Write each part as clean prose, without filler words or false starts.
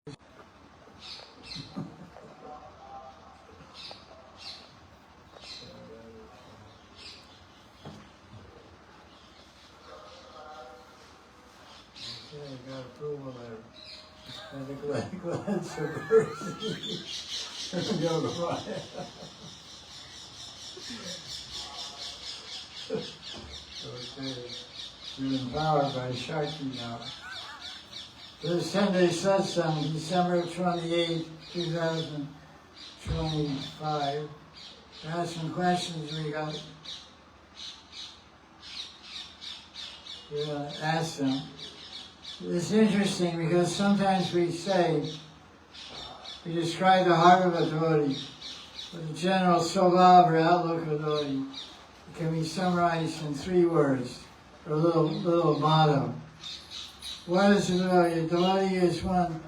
Got approval there. And the glance of mercy. Go to fire. Okay. You're empowered by Shakti now. This Sunday Satsang, December 28, 2025. I have some questions we got. Ask them. It's interesting because sometimes we describe the heart of a devotee, but the general swabhava or outlook of a devotee can be summarized in 3 words, or a little motto. What is a devotee? A devotee is one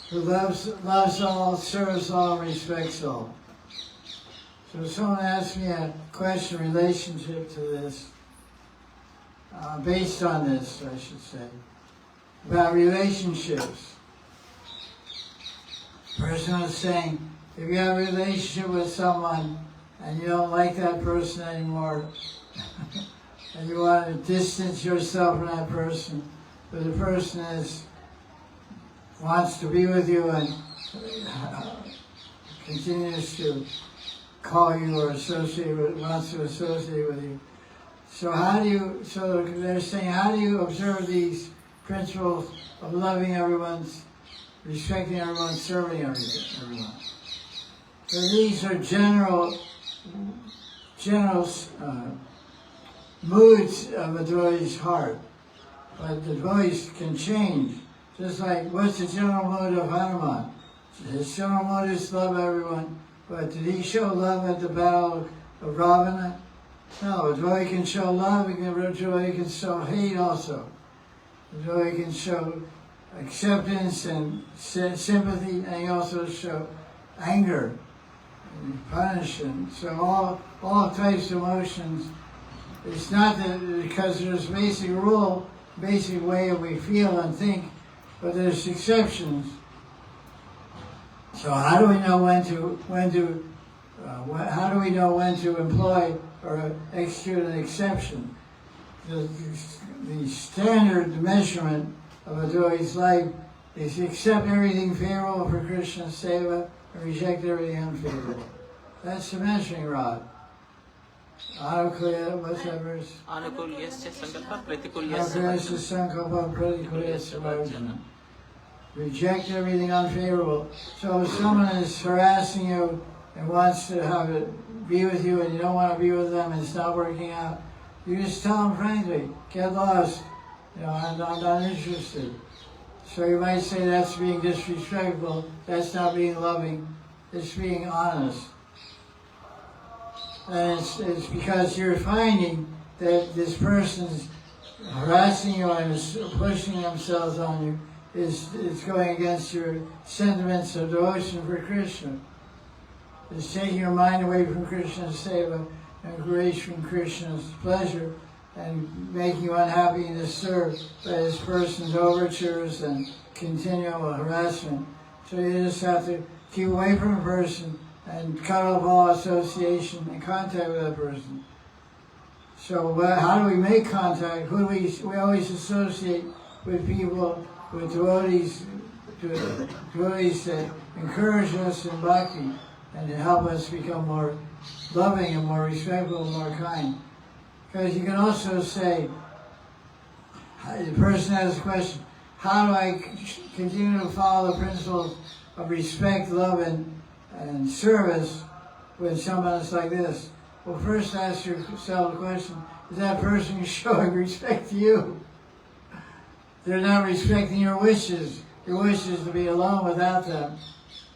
who loves all, serves all, respects all. So someone asked me a question in relationship to this, based on this, I should say, about relationships. The person was saying, if you have a relationship with someone and you don't like that person anymore, and you want to distance yourself from that person, but the person wants to be with you and continues to call you or wants to associate with you. So they're saying, how do you observe these principles of loving everyone, respecting everyone, serving everyone? So these are general moods of a devotee's heart. But the devotees can change. Just like, what's the general mood of Hanuman? His general mood is to love everyone. But did he show love at the battle of Ravana? No, a devotee can show love, a devotee can show hate also. A devotee can show acceptance and sympathy, and he also show anger and punishment. So all types of emotions. It's not that because there's a basic rule, basic way that we feel and think, but there's exceptions. So how do we know when to employ or execute an exception? The standard measurement of a devotee's life is to accept everything favorable for Krishna's seva and reject everything unfavorable. That's the measuring rod. Anukulya, what's that verse? Anukulyasya sankalpa pratikulyasya varjana. Reject everything unfavorable. So if someone is harassing you and wants to be with you and you don't want to be with them and it's not working out, you just tell them frankly, get lost. I'm not interested. So you might say that's being disrespectful, that's not being loving, it's being honest. And it's because you're finding that this person's harassing you and is pushing themselves on you is going against your sentiments of devotion for Krishna. It's taking your mind away from Krishna's seva and away from Krishna's pleasure and making you unhappy and disturbed by this person's overtures and continual harassment. So you just have to keep away from a person and cut off all association and contact with that person. So how do we make contact? We always associate with people, with devotees that encourage us in bhakti and to help us become more loving and more respectful and more kind. Because you can also say, the person has a question, how do I continue to follow the principles of respect, love, and service when someone is like this? Well, first ask yourself the question, is that person showing respect to you? They're not respecting your wishes. Your wish is to be alone without them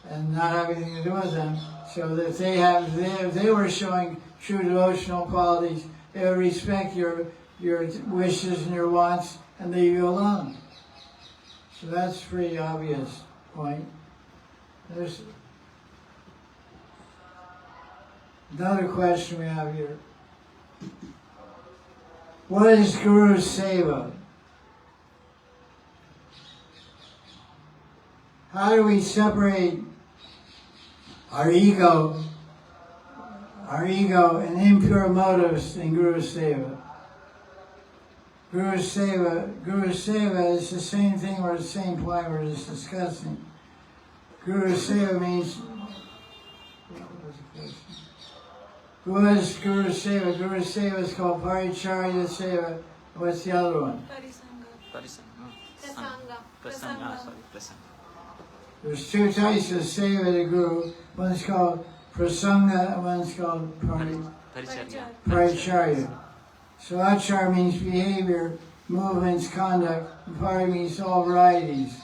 and not have anything to do with them. So that if they were showing true devotional qualities, they would respect your wishes and your wants and leave you alone. So that's a pretty obvious point. There's another question we have here. What is Guru's seva? how do we separate our ego and impure motives in Guru Seva? Guru Seva is the same thing, or the same point we're just discussing. Guru Seva means, who is Guru Seva? Guru Seva is called Paricharya Seva. What's the other one? Prasanga. There's two types of Seva to Guru. One's called Prasanga and one's called Paricharya. So Achar means behavior, movements, conduct, and Pari means all varieties.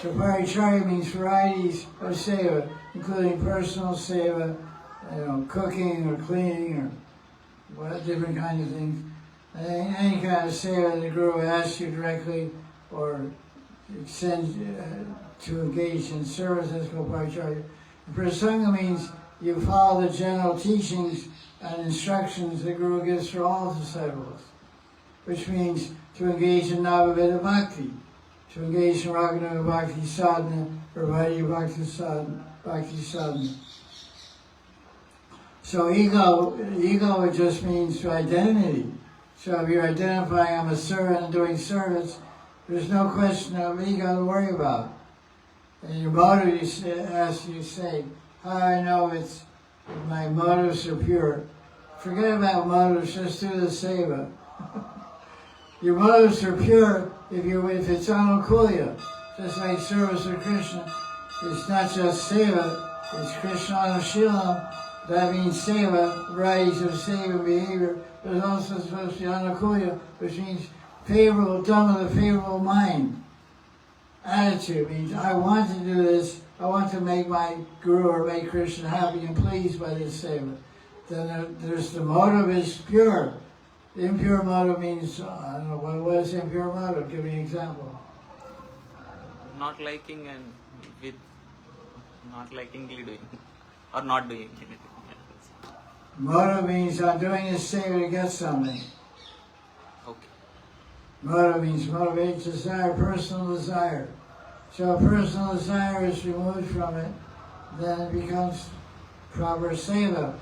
So Paricharya means varieties of Seva, including personal Seva, cooking or cleaning or different kinds of things. Any kind of Seva the Guru asks you directly or sends to engage in service, that's called Paricharya. Prasanga means you follow the general teachings and instructions the Guru gives for all disciples, which means to engage in Navaveda Bhakti, to engage in Raganuga Bhakti Sadhana or Vaidya Bhakti Sadhana. So ego just means identity. So if you're identifying I'm a servant and doing service, there's no question of ego to worry about. And your motive, you say, how I know if my motives are pure. Forget about motives, just do the seva. Your motives are pure if it's anukulya. Just like service of Krishna, it's not just seva, it's Krishna anushilam. That means seva, varieties of seva behavior, but it's also supposed to be anukulya, which means favorable, done with a favorable mind. Attitude means I want to do this, I want to make my Guru or make Krishna happy and pleased by this seva. Then there's the motive is pure. The impure motive means, I don't know, what is impure motive? Give me an example. Not liking and with not likingly doing or not doing anything. Motive means I'm doing this seva to get something. Okay. Motive means motivate desire, personal desire. So if personal desire is removed from it, then it becomes proper seva.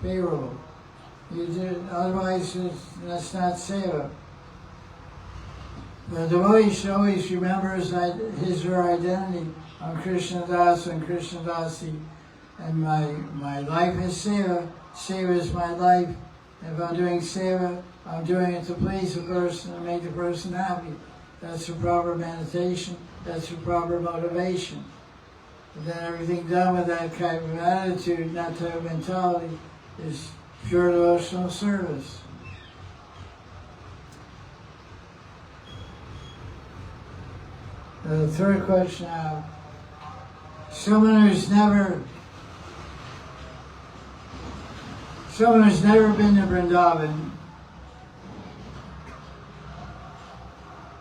Favorable. Otherwise that's not seva. The devotee should always remember his or her identity. I'm Krishna Das and Krishna Dasi, and my life is seva. Seva is my life. And if I'm doing seva, I'm doing it to please the person and make the person happy. That's the proper meditation. That's the proper motivation. And then everything done with that kind of attitude, that type of mentality, is pure devotional service. The third question now. Someone who's never been to Vrindavan,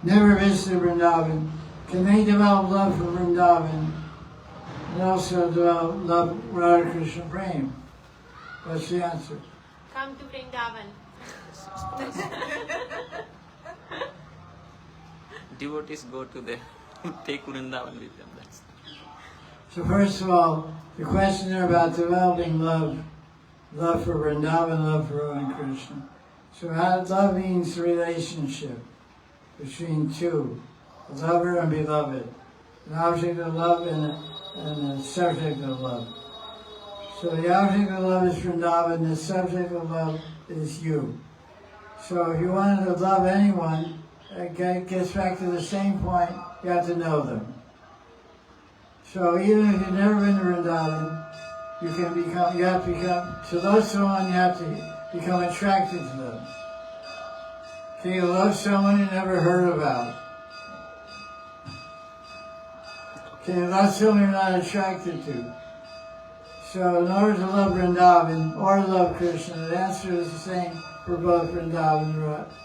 never visited Vrindavan, can they develop love for Vrindavan and also develop love for Radha Krishna Prem? What's the answer? Come to Vrindavan. Devotees go to there, take Vrindavan with them. That's So first of all, the question there about developing love for Vrindavan, love for Radha Krishna. So love means the relationship between two, a lover and beloved, an object of love and a subject of love. So the object of love is Vrindavan, the subject of love is you. So if you wanted to love anyone, it gets back to the same point, you have to know them. So even if you've never been to Vrindavan, you have to become, to love someone, you have to become attracted to them. Can you love someone you never heard about? Can you love someone you're not attracted to? So in order to love Vrindavan or love Krishna, the answer is the same for both Vrindavan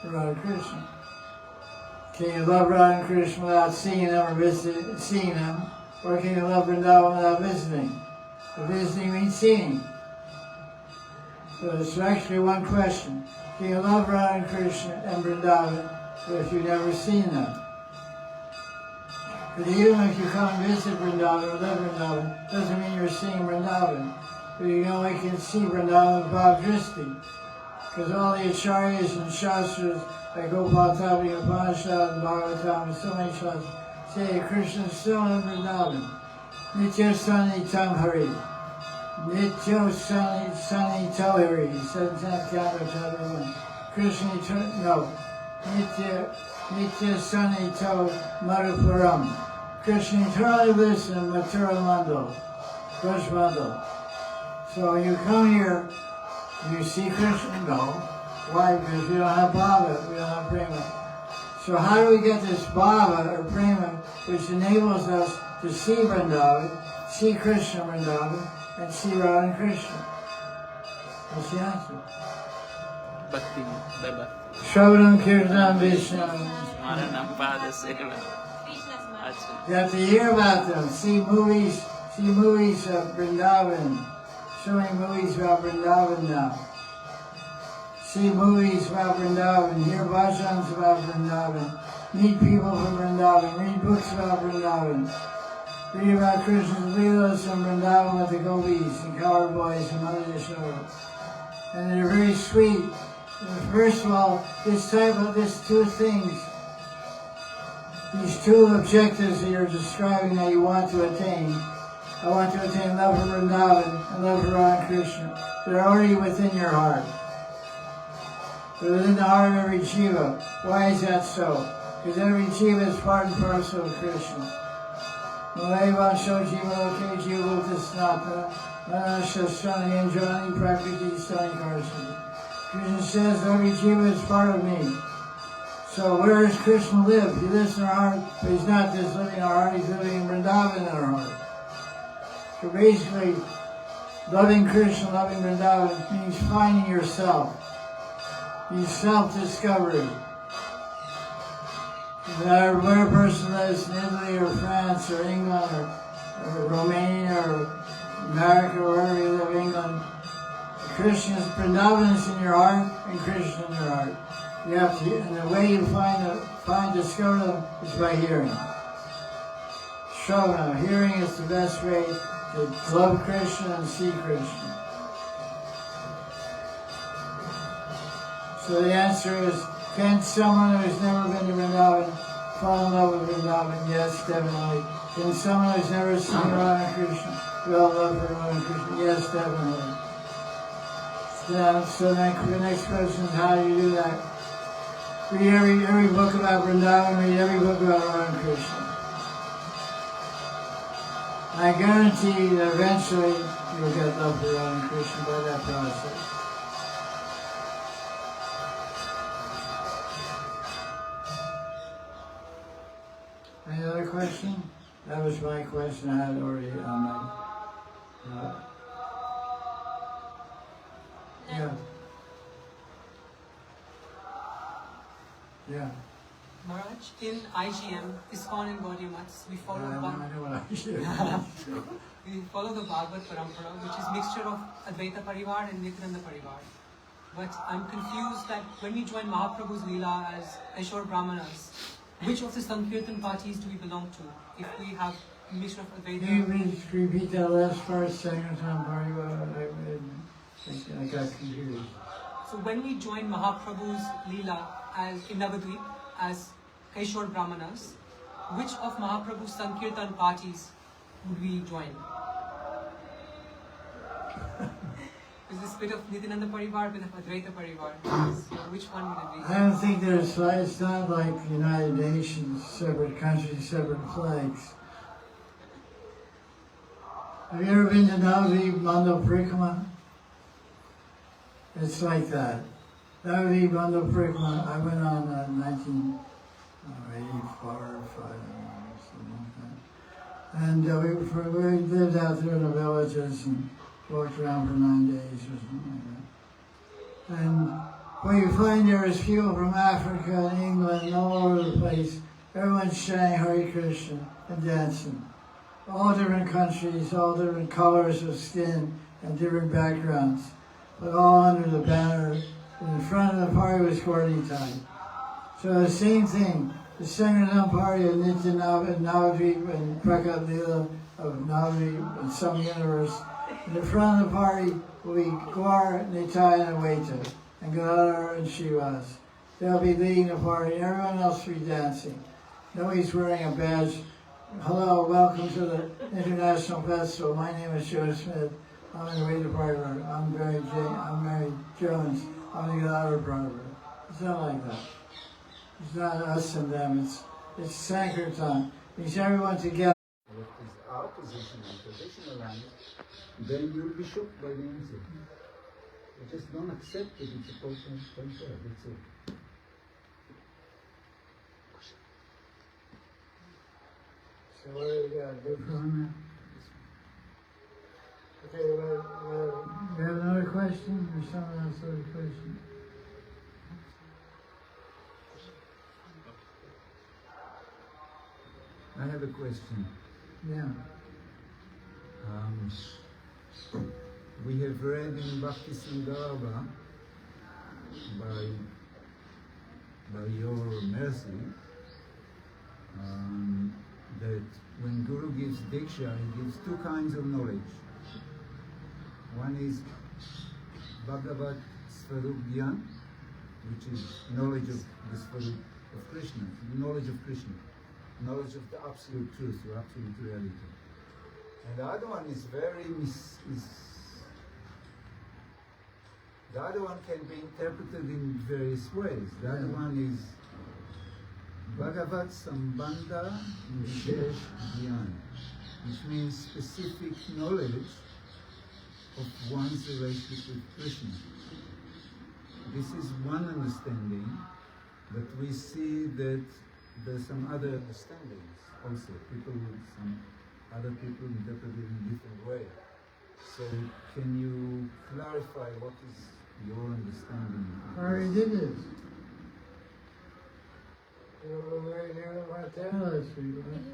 and Radha Krishna. Can you love Radha and Krishna without seeing them or seeing them? Or can you love Vrindavan without visiting? The visiting means seeing. So it's actually one question. Can you love Radha and Krishna and Vrindavan if you've never seen them? But even if you come and visit Vrindavan or live in Vrindavan, doesn't mean you're seeing Vrindavan. But you only can see Vrindavan with Bhav Dristi. Because all the acharyas and shastras, like Gopal Tavi, Upanishad, and Bhagavatam, and so many shastras, say Krishna is still in Vrindavan. Nitya Sani Tam Hari. Nitya Sani Hari. 17th canto, chapter 1. Krishna, no. Nitya Sani Madhupuram. Krishna eternally lives in Mathura Mandal, Braj Mandal. So when you come here, you see Krishna? No. Why? Because we don't have bhava, we don't have prema. So how do we get this bhava or prema which enables us to see Vrindavan, see Krishna Vrindavan, and see Radha and Krishna? What's the answer? Bhakti, Baba. Shravanam Kirtanam Vishnu. Smaranam Pada Seva. Krishna's mother. You have to hear about them, see movies of Vrindavan. Showing movies about Vrindavan now. See movies about Vrindavan, hear bhajans about Vrindavan, meet people from Vrindavan, read books about Vrindavan, read about Krishna's Leelas and Vrindavan with the gopis and cowherd boys and Mother Yashoda. And they're very sweet. First of all, these two things, these two objectives that you're describing that you want to attain. I want to attain love for Vrindavan and love for Radha Krishna. They're already within your heart. They're within the heart of every jiva. Why is that so? Because every jiva is part and parcel of Krishna. Malayavam sho jiva loke jiva tisnata manasya strani anjani prakriti stani karsi. Krishna says every jiva is part of me. So where does Krishna live? He lives in our heart, but he's not just living in our heart, he's living in Vrindavan in our heart. So basically, loving Krishna, loving Vrindavan means finding yourself. Means self-discovery. No matter where a person lives, in Italy or France or England or Romania or America or wherever you live, England, Krishna's Vrindavan is in your heart and Krishna in your heart. You have to, and the way you discover them is by hearing. Shravana, hearing is the best way to love Krishna and see Krishna. So the answer is, can someone who's never been to Vrindavan fall in love with Vrindavan? Yes, definitely. Can someone who's never seen Radha and Krishna feel love for Radha and Krishna? Yes, definitely. So the next question is, how do you do that? Read every book about Vrindavan, read every book about Radha and Krishna. I guarantee that eventually you'll get love for Radha and Krishna by that process. Any other question? That was my question I had already on my... yeah. Yeah. Maharaj, in IGM, ISKCON and Gaudiya Maths, we follow we follow the Bhagavad Parampara, which is mixture of Advaita Parivar and Nityananda Parivar. But I'm confused that when we join Mahaprabhu's Leela as Aishwar Brahmanas, which of the Sankirtan parties do we belong to? If we have a mixture of Advaita... Can you repeat that last part, second time Parivar? I got confused. So when we join Mahaprabhu's Leela as in Navadvip as Aishwar Brahmanas, which of Mahaprabhu's Sankirtan parties would we join? Is this bit of Nityananda Parivar, bit of Advaita Parivar? So which one would it be? I don't think it's not like United Nations, separate countries, separate flags. Have you ever been to Navadvip Mandal Parikama? It's like that. Navadvip Mandal Parikama, I went on 1984 or 5, something like that. And we lived out there in the villages and walked around for 9 days or something like that. And what you find there is people from Africa and England and all over the place. Everyone's chanting Hari Krishna and dancing. All different countries, all different colors of skin and different backgrounds. But all under the banner. In front of the party was Gaudiya. So the same thing. the Sangaram party of Nitya Navadvip and Prakat Leela of Navadvip in some universe. In the front of the party will be Gaur, Nitai, and Advaita, and Gadadhar and Shivas. They'll be leading the party, and everyone else will be dancing. Nobody's wearing a badge. Hello, welcome to the International Festival. My name is Joe Smith. I'm in the Radha partner. I'm Mary Jones. I'm the Gadadhar partner. It's not like that. It's not us and them. It's Sankirtan. It's everyone together. If it's our position in traditional land, then you'll be shocked by the answer. You just don't accept it. It's a total concept. That's it. So what do we got to do from that? Okay, we have another question, or someone else has a question? I have a question. Yeah. We have read in Bhakti Sangarbha, by your mercy, that when Guru gives Diksha, he gives two kinds of knowledge. One is Bhagavat Svarup Dhyan, which is knowledge of the Svarup of Krishna, knowledge of Krishna, knowledge of the absolute truth or absolute reality. And the other one is the other one can be interpreted in various ways. The other one is Bhagavat Sambandha Vishesh Dhyan, which means specific knowledge of one's relationship with Krishna. This is one understanding, but we see that there's some other understandings also. Other people interpret it in a different way. So can you clarify what is your understanding? I already did this. You weren't there last week, right?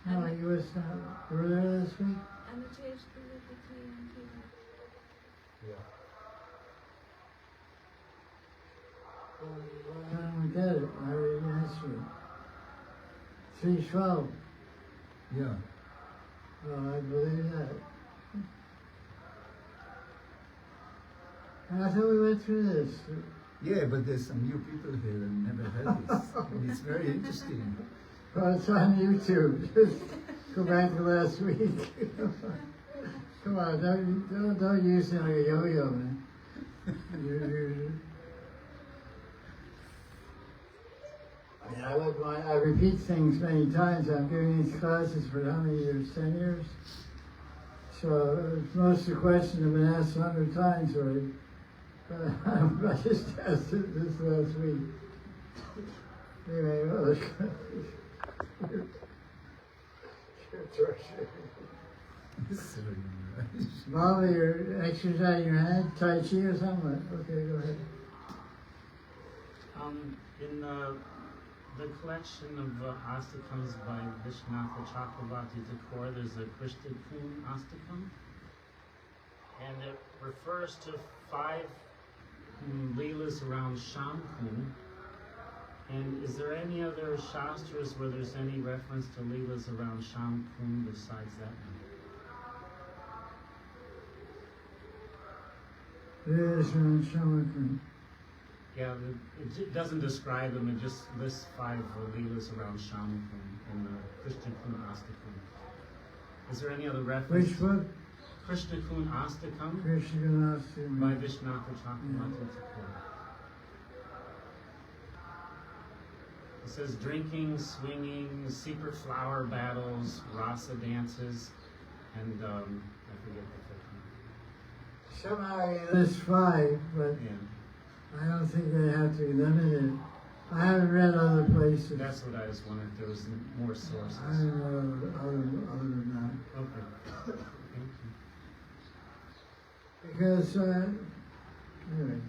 No, you was not. You were there last week? Yeah. I don't get it. I already answered it. 3:12. Yeah. Oh, I believe that. And I thought we went through this. Yeah, but there's some new people here that never heard this. And it's very interesting. Well, it's on YouTube. Just go back to last week. Come on, don't use it like a yo-yo, man. I repeat things many times. I'm giving these classes for how many years? 10 years? So most of the questions have been asked 100 times already. But I just asked it this last week. Anyway, well, Bobby, you're exercising your hand, Tai Chi or something? Okay, go ahead. In the collection of astakams by Vishnatha Chakravarti Thakur, there's a Krishna Kun astakam, and it refers to 5 leelas around Shamkun. And is there any other shastras where there's any reference to leelas around Shamkun besides that one? Leelas around Shamkun. Yeah, it doesn't describe them, it just lists 5 leelas around Shamkun in the Krishna Kun astakam. Is there any other reference? Which book? Krishna Kun astakam Krishna Kun astakam. by Vishnatha Chakravarti Thakur. It says drinking, swinging, secret flower battles, rasa dances, and I forget the 5th one. Somehow he lists 5, but Yeah, I don't think they have to be limited. I haven't read other places. that's what I was wondering, if there was more sources. I don't know other than that. Okay, thank you. Because, anyway,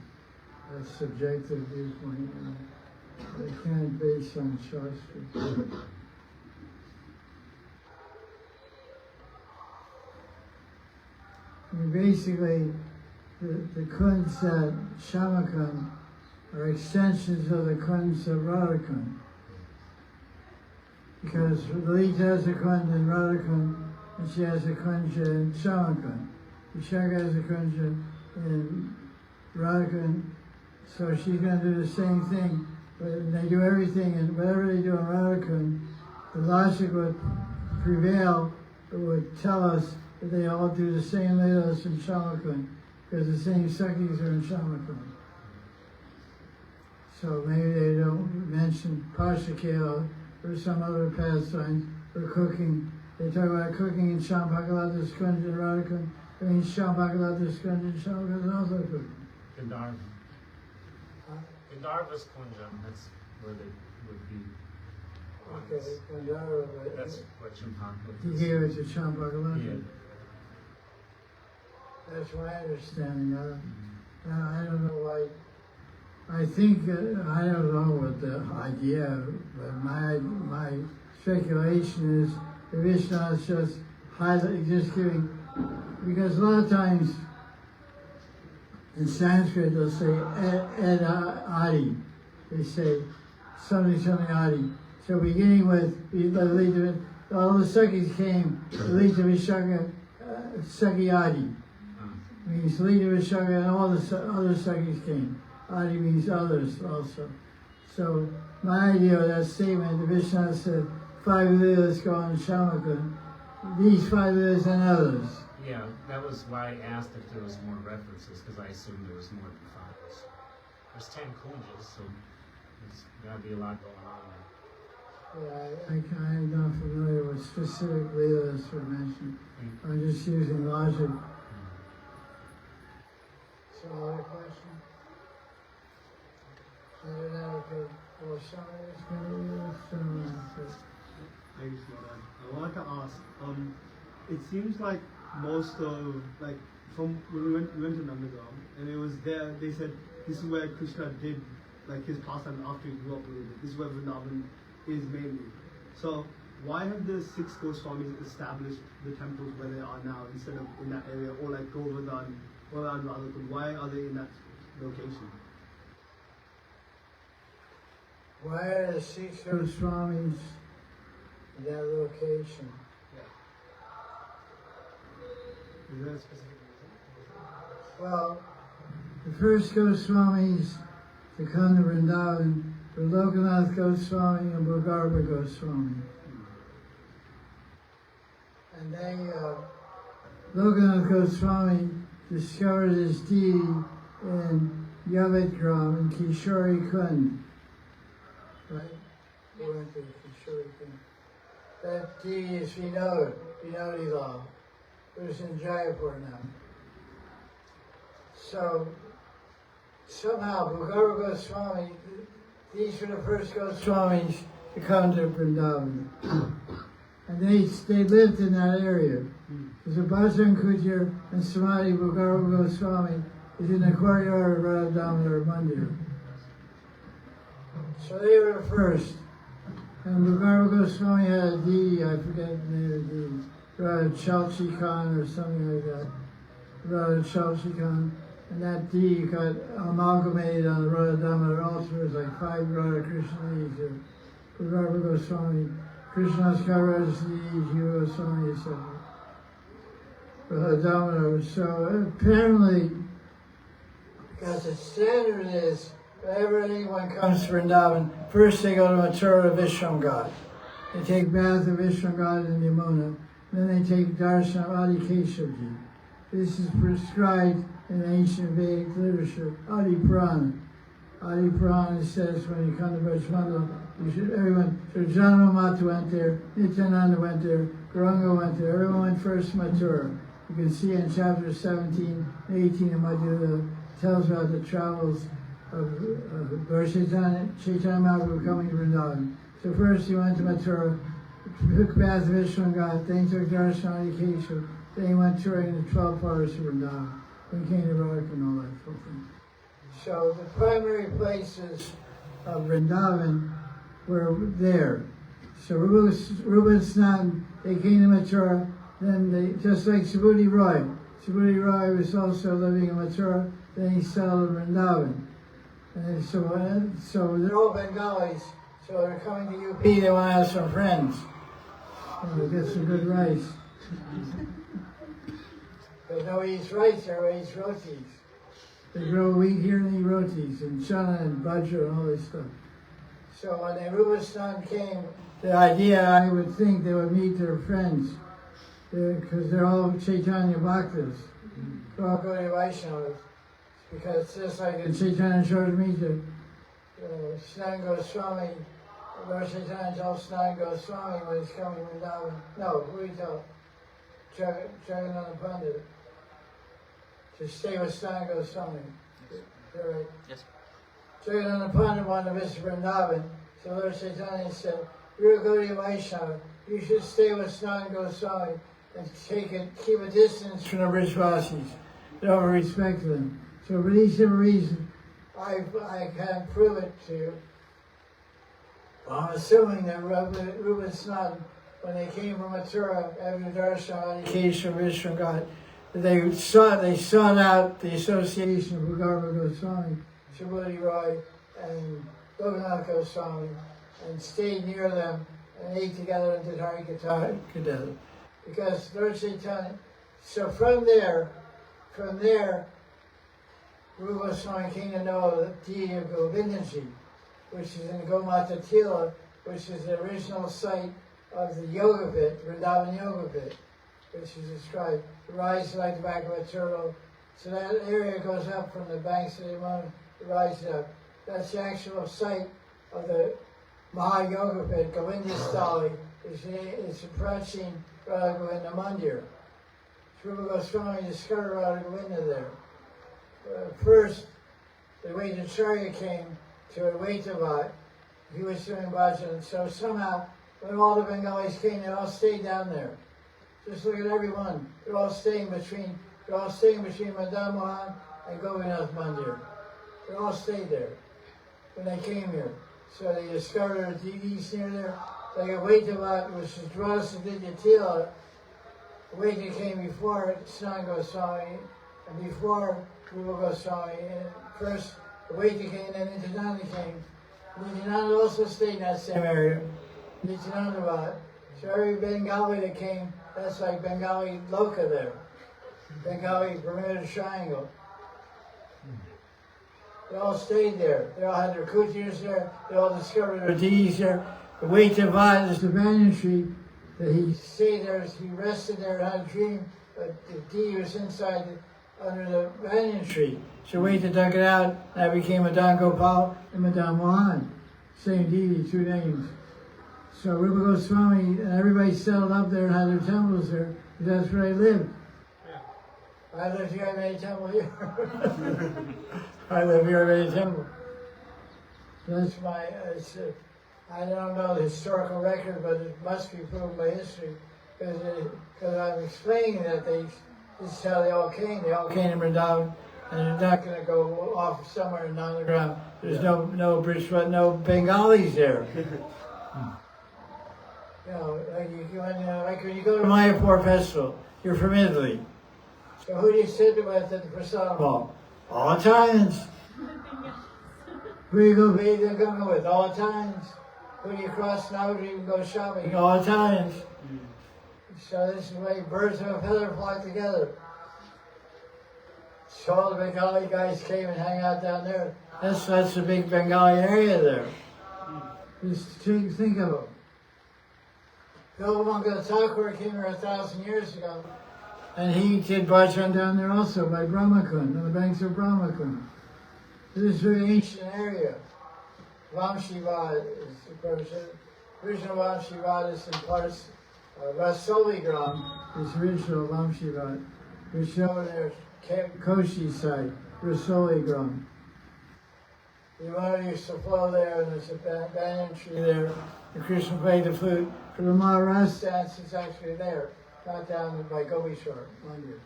that's subjective viewpoint. They can't base on Shastra. I mean, basically, the kuns at Shamakun are extensions of the kuns at Radha Kunda. because Lalita has a kunja in Radha Kunda, and she has a kunja in Shamakund. Vishaka has a kunja in Radha Kunda, so she's going to do the same thing. But they do everything, and whatever they do in Radha Kunda, the logic would prevail. It would tell us that they all do the same leelas in Shamakund, because the same Sakhis are in Shamakund. So maybe they don't mention Pashakela or some other pastimes or cooking. They talk about cooking in Shampakalatas Kunja and Radhakund. I mean Shampakalatas Kunja and Shamakund is also cooking. Gandharva. Gandharva's Kunja, that's where they would be. Okay, Gandharva, but That's what Champaka he is. gave it to Shampakalata. Yeah. That's my understanding. I don't know why. I think, I don't know what the idea, but my speculation is the Vishnu is just giving, because a lot of times in Sanskrit they'll say ed adi, they say something adi. So beginning with all the Sakhis came, Lalita Vishaka Sakhi adi. Means Lalita Vishaka and all the other Sakhis came. Adi means others also. So my idea of that statement, the Vishnu said, 5 leelas go on Shamakund, these 5 leelas and others. Yeah, that was why I asked if there was more references, because I assumed there was more than 5. There's 10 kunjas, so there's got to be a lot going on there. Yeah, I'm not familiar with specific leelas were mentioned. I'm just using logic. So, other question? Thanks, Madan. I want to ask, it seems like most of, like, from when we went to Nandagram, and it was there, they said, this is where Krishna did, like, his pastime after he grew up a little bit. This is where Vrindavan is mainly. So, why have the 6 Goswamis established the temples where they are now, instead of in that area, or like Govardhan, or around Radha Kunda? Why are they in that location? Why are the 6 Goswamis in that location? Is there a specific reason? Well, the first Goswamis to come to Vrindavan were Lokanath Goswami and Bhagarva Goswami. And they, Lokanath Goswami discovered his deity in Yavatgram in Kishori Kund. Right? We went to Kishori Kund. That deity is Vinodi Lal, who's in Jaipur now. So, somehow, Bhagarva Goswami, these were the first Goswamis to come to Vrindavan. And they lived in that area. There's a Bhajan Kutir and Samadhi Bhagarva Goswami is in the courtyard of Radha Damodar Mandir. So they were the first. And Bhagarva Goswami had a deity, I forget the name of the deity, Radha Chalchi Khan or something like that. Radha Chalchi Khan. And that deity got amalgamated on the Radha Damodar altar. It was like 5 Radha Krishna deities. Bhagarva Goswami, Krishna's Kaviraj deity, Jiva Goswami, etc. Radha Damodar. So apparently, because the standard is, whenever anyone comes to Vrindavan, first they go to Mathura Vishwamghat. They take bath of Vishwamghat in Yamuna. Then they take darshan of Adi Keshavji. This is prescribed in ancient Vedic literature. Adi Purana. Adi Purana says when you come to Brajmandal, you should, everyone, so Janamata went there, Nityananda went there, Gauranga went there, everyone went first to Mathura. You can see in chapter 17 and 18 of Madhya, tells about the travels of Chaitanya Mahaprabhu coming to Vrindavan. So first he went to Mathura, took bath of Vishwamghat, then he took darshan Adi Keshav, then he went touring the 12 forests of Vrindavan. Then came to Radha and all that sort of thing. So the primary places of Vrindavan were there. So Rupa and Sanatan, they came to Mathura, then they, just like Subhuti Roy. Subhuti Roy was also living in Mathura, then he settled in Vrindavan. And so they're all Bengalis, So they're coming to UP, they want to have some friends. Get some good rice. Because nobody eats rice, everybody eats rotis. They grow wheat here and eat rotis, and chana and bajra and all this stuff. So when the Rupastan came, the idea, I would think they would meet their friends, because they're all Chaitanya Bhaktas. They're all Gaudiya Vaisnavas. Because it's just like in Chaitanya Charitamrita, Snan Goswami, Lord Chaitanya told Snan Goswami when he's coming from Vrindavan. No, who he told? Jagannath Pandit. To stay with Snan Goswami. Right. Yes. Jagannath Pandit wanted to visit Vrindavan, so Lord Chaitanya said, "You're a Gaudiya Vaishnava, you should stay with Snan Goswami and keep a distance from the Vrishvasis. Don't respect them." So for these different reasons, I can't prove it to you. Well, I'm assuming that Rupa Snan, when they came from Mathura, after darshan, Kesha, Vishnu, they sought out the association of Bhagavad Goswami, Subodhi Roy, and Gopinath Goswami, and stayed near them and ate together and did Hari Katha together. Because Lord Chaitanya, so from there, Rupa Goswami came to know the deity of Govindaji, which is in Gomata Tila, which is the original site of the yoga pit, Vrindavan yoga pit, which is described. It rises like the back of a turtle. So that area goes up from the banks of the Yamuna, it rises up. That's the actual site of the Maha Yoga pit, Govindasthali. It's approaching Radha Govinda Mandir. Rupa Goswami discovered Radha Govinda there. First, the Vaidacharya came to Advaitavat. He was doing bhajan. So somehow, when all the Bengalis came, they all stayed down there. Just look at everyone. They're all staying between Madan Mohan and Govinath Mandir. They all stayed there when they came here. So they discovered the deities near there. Like Advaitavat, which is Dvasaditya Tila. Advaita came before Snan Goswami and before Rupa Goswami. And first, Advaita came, then Nityananda came. Nityananda also stayed in that same area. Nityananda. So every Bengali that came, that's like Bengali Loka there. Bengali Bermuda Triangle. They all stayed there. They all had their kutiras there. They all discovered their deities there. The way to Vat is the banyan tree that he stayed there. He rested there and had a dream, but the deity was inside under the banyan tree. So Waita dug it out. That became Madan Gopal and Madan Mohan. Same deity, two names. So Rupa Goswami and everybody settled up there and had their temples there. That's where I lived. I lived here, I made a temple here. I live here, I made a temple. That's my, I don't know the historical record, but it must be proven by history. Because I'm explaining that this is how they all came. They all came to Vrindavan, and they're not going to go off somewhere in the underground. There's no British, no Bengalis there. You know, like when you go to Mayapur Festival, you're from Italy. So who do you sit with at the Prasadam Hall? All Italians. Who do you go bathe in Ganga with? All Italians. Who do you cross now to even go shopping? All Italians. So this is the way birds of a feather flock together. So all the Bengali guys came and hang out down there. That's the big Bengali area there. Just think of them. Gopal Thakur came here 1,000 years ago, and he did bhajan down there also by Brahmakund, on the banks of Brahmakund. This is a very ancient area. Vamshivad is the person. Original Vamshivad is in parts of Rasoligram, is original Vamshivad, which is over there, Koshi side, Rasoligram. The water used to flow there, and there's a banyan tree there. And Krishna played the flute. For the Maharaj dance, it's actually there, not down by Gobi Shore, Mandir.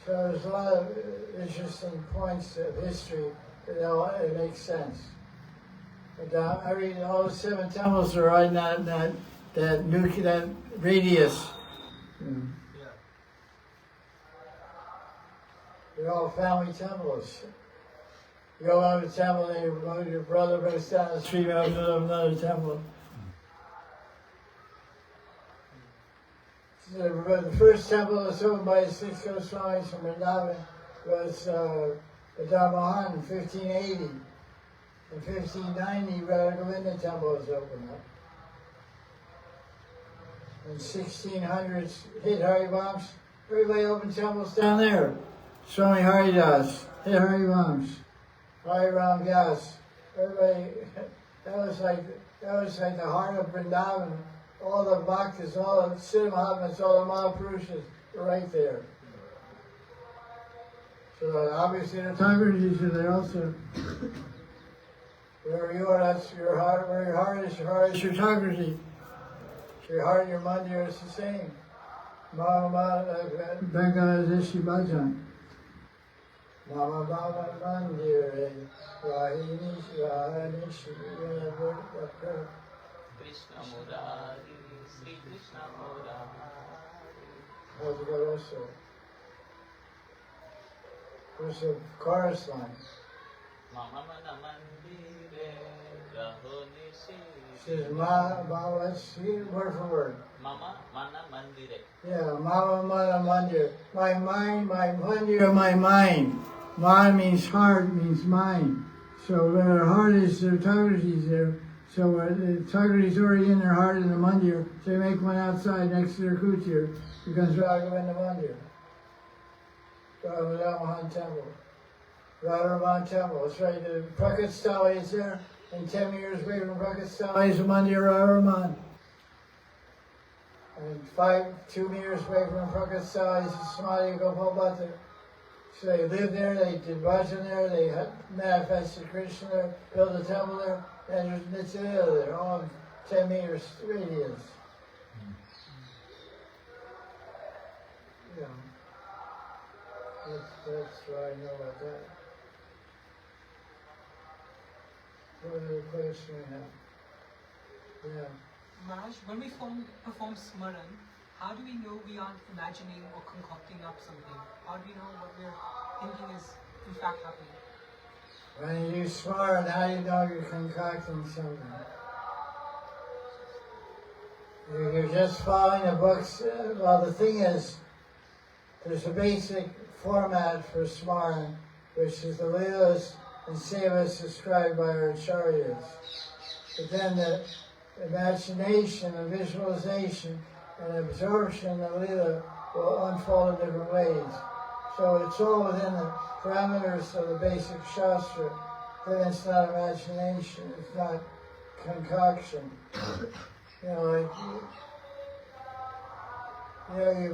So there's a lot of interesting points of history that it makes sense. But all the 7 temples are right in that radius. Yeah. They're all family temples. You go out to the temple, and your brother goes down the street, out to another temple. The first temple that was opened by the 6 Goswamis from Vrindavan was the Madan in 1580. In 1590, Radha Kunda temple was opened up. In 1600s, hit Hari Bombs. Everybody opened temples down there. Swami Haridas, hit Hari Bombs. Hari Ram Gas. Everybody, that was like the heart of Vrindavan. All the bhaktas, all the Siddha Mahatmas, all the Mahapurushas were right there. So obviously the Thakurjis are there also. Wherever you are, that's your heart. Where your heart is your Thakurji. Your heart and your mandir is the same. Bangladeshi Bhajan. Mama Mama Mandir, Rahini Rahani Krishna Murari, Sri Krishna Murari. How's it go also? Where's the chorus line? Mama Mana Mandire, Rahoni Says Mama, let's see word for word. Mama Mana Mandire. Yeah, Mama Mana Mandir. My mind, my mandir, my mind. Man means heart, means mind. So when our heart is, their Thakurji is there. So the Thakurji is already in their heart in the mandir. So they make one outside next to their kutir. Becomes Raghavendra Mandir. Radha Temple. Radha Temple. That's right. The Prakat Stali is there. And 10 meters away from Prakat Stali is the Mandir Radha. And 2 meters away from Prakat Stali is the Samadhi of Gopal Bhatta. So they lived there, they did bhajan there, they manifested Krishna there, built a temple there, and there's Nityalila there, all 10 meters radius. Yeah. That's what I know about that. What other question we have? Yeah. Maharaj, when we perform Smaran, how do we know we aren't imagining or concocting up something? How do we know what we're thinking is in fact happening? When you smart, how do you know you're concocting something? You're just following the books. Well, the thing is, there's a basic format for smaran, which is the Leelas and Sevas described by our acharyas. But then the imagination, the visualization, and absorption of Leela will unfold in different ways. So it's all within the parameters of the basic Shastra. Then it's not imagination, it's not concoction. You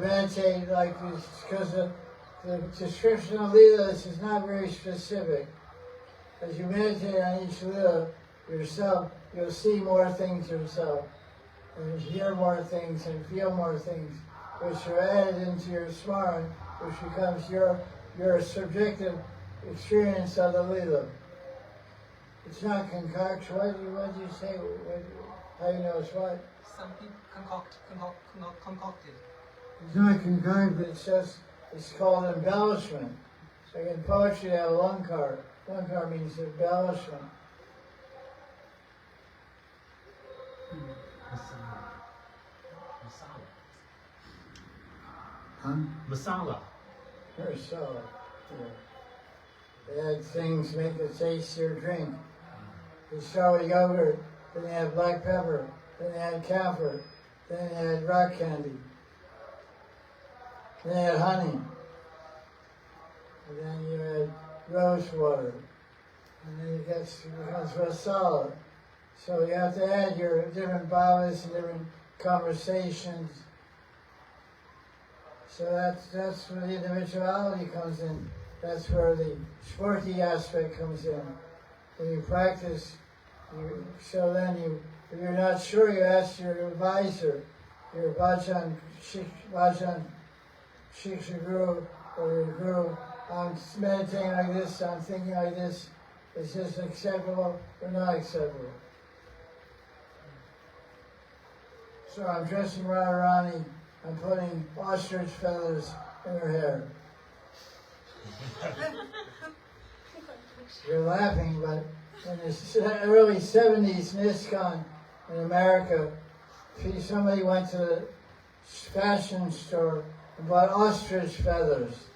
meditate like this, because the description of Leelas is not very specific. As you meditate on each Leela yourself, you'll see more things yourself. And hear more things and feel more things, which are added into your smaran, which becomes your subjective experience of the Leela. It's not concoction. What did you say? How do you know it's what? Something concocted. It's not concocted, it's called embellishment. Like in poetry, they have alankar. Alankar means embellishment. Masala. Very solid. Yeah. They had things make the tastier drink. They start with yogurt, then they had black pepper, then they had camphor, then they had rock candy, then they had honey, and then you had rose water, and then it becomes real solid. So you have to add your different bhavas and different conversations. So that's where the individuality comes in. That's where the sporty aspect comes in. When you practice, if you're not sure, you ask your advisor, your bhajan shiksha guru, or your guru, I'm meditating like this, I'm thinking like this, is this acceptable or not acceptable? So I'm dressing Radharani, I'm putting ostrich feathers in her hair. You're laughing, but in the early 70s in ISKCON in America, somebody went to the fashion store and bought ostrich feathers.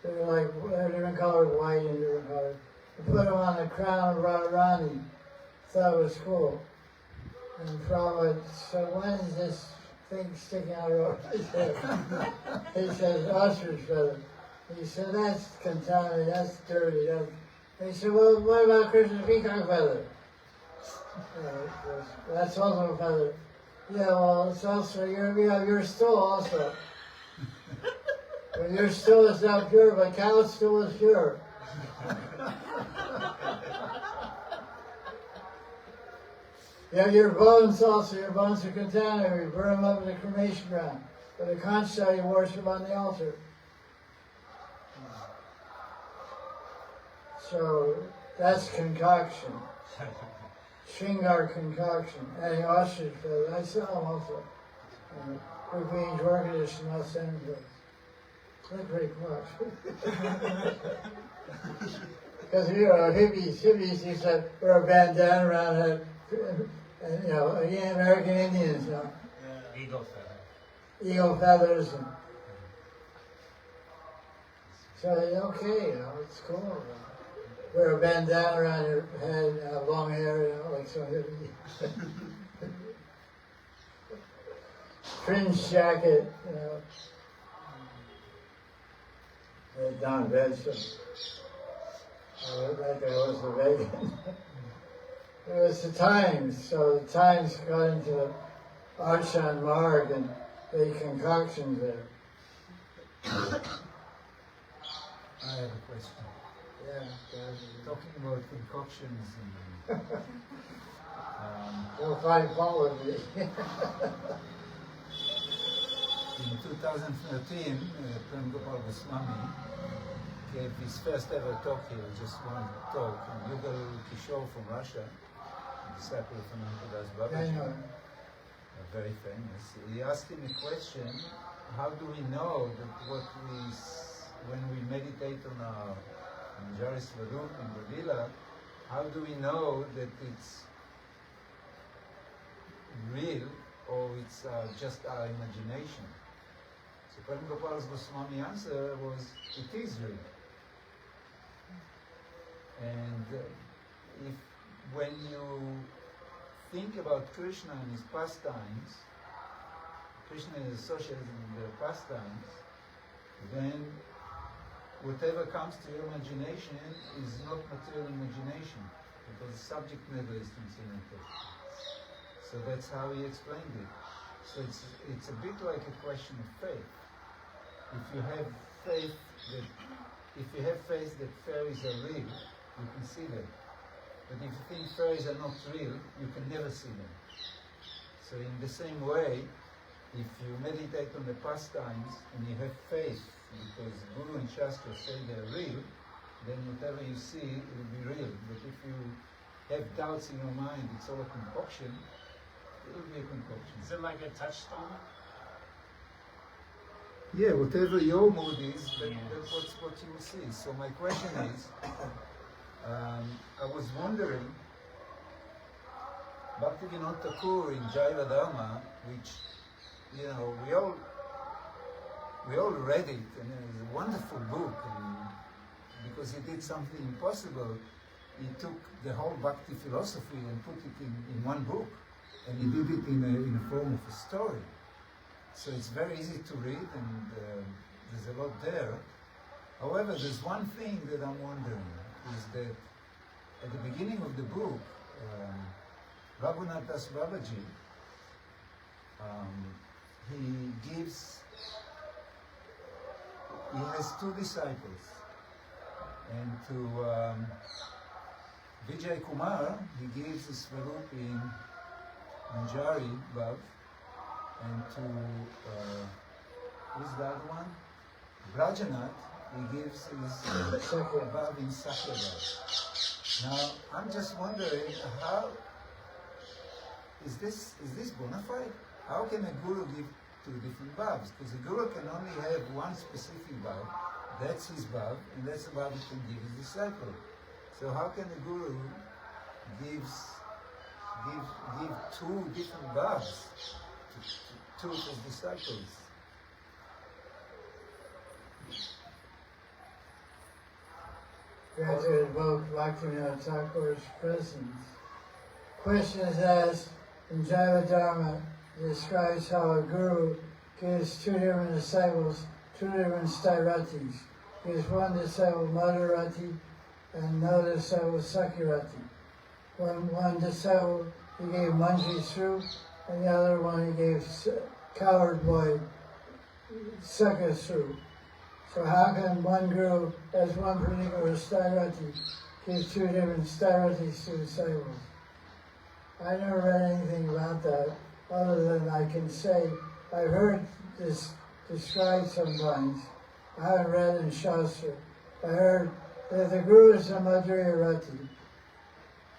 They were like, they're different colored, white and different colored. They put them on the crown of Radharani. Thought it was cool. And Prabhupada said, when is this thing sticking out of his head? He says, ostrich feather. He said, that's contaminated, that's dirty. He said, well, what about Krishna's peacock feather? That's also a feather. Yeah, well, it's also, you have your stool also. Well, your stool is not pure, but cow's stool is pure. Yeah, your bones also, your bones are contaminated. We burn them up in the cremation ground. But the conch shell you worship on the altar. So that's concoction. Shringar concoction. And ostrich feather. I sell them also. We're being organized in Los Angeles. They're pretty close. Because hippies used to wear a bandana around it. And, again, American Indians, Eagle feather. Eagle feathers. And so, okay, it's cool. Wear a bandana around your head, have long hair, like some hippie. Fringe jacket, Don Bedson. That guy was a vegan. It was the Times, so the Times got into the Archan Marg and made concoctions there. I have a question. Yeah. Talking about concoctions and You'll find fault with me. in 2013, Prem Gopal Swami gave his first ever talk here, just one talk, and Yugal Kishore from Russia, a disciple of Anantadas Babaji, very famous. He asked him a question: how do we know that when we meditate on our Manjari Swarup in the Lila, how do we know that it's real or it's just our imagination? So Prem Gopal Goswami's answer was, it is real. And when you think about Krishna and his pastimes, Krishna is associated with the pastimes, then whatever comes to your imagination is not material imagination, because the subject matter is transcendental. So that's how he explained it. So it's a bit like a question of faith. If you have faith that fairies are real, you can see them. But if you think fairies are not real, you can never see them. So in the same way, if you meditate on the pastimes and you have faith because Guru and Shastra say they're real, then whatever you see, it will be real. But if you have doubts in your mind, it's all a concoction, it will be a concoction. Is it like a touchstone? Yeah, whatever your mood is, that's what you will see. So my question is, I was wondering, Bhaktivinoda Thakur in Jaya Dharma, which, we all read it, and it was a wonderful book, and because he did something impossible, he took the whole Bhakti philosophy and put it in one book, and he did it in a form of a story. So it's very easy to read, and there's a lot there. However, there's one thing that I'm wondering, is that at the beginning of the book, Raghunath Das Babaji, he has two disciples, and to Vijay Kumar, he gives the Swarup in Manjari Bhav, and to, who's the other one? Brajanath, he gives his Bhav in Sakya Bhav. Now, I'm just wondering, how, is this bona fide? How can a guru give two different bhavs? Because a guru can only have one specific bhav, that's his bhav, and that's the bhav he can give his disciple. So how can the Guru give two different gods to two of his disciples? We have to invoke Bhaktivinoda Thakur's presence. Question is asked in Jaya Dharma, describes how a guru gives two different disciples two different styratis. Gives one disciple Madhurati and another disciple Sakirati. One disciple he gave Manji Srup, and the other one he gave coward boy Sakya Srup. So how can one guru, as one particular styarati, give two different styaratis to disciples? I never read anything about that, other than I can say, I've heard this described sometimes. I haven't read in Shastra. I heard that if the guru is a Madhurya Rati,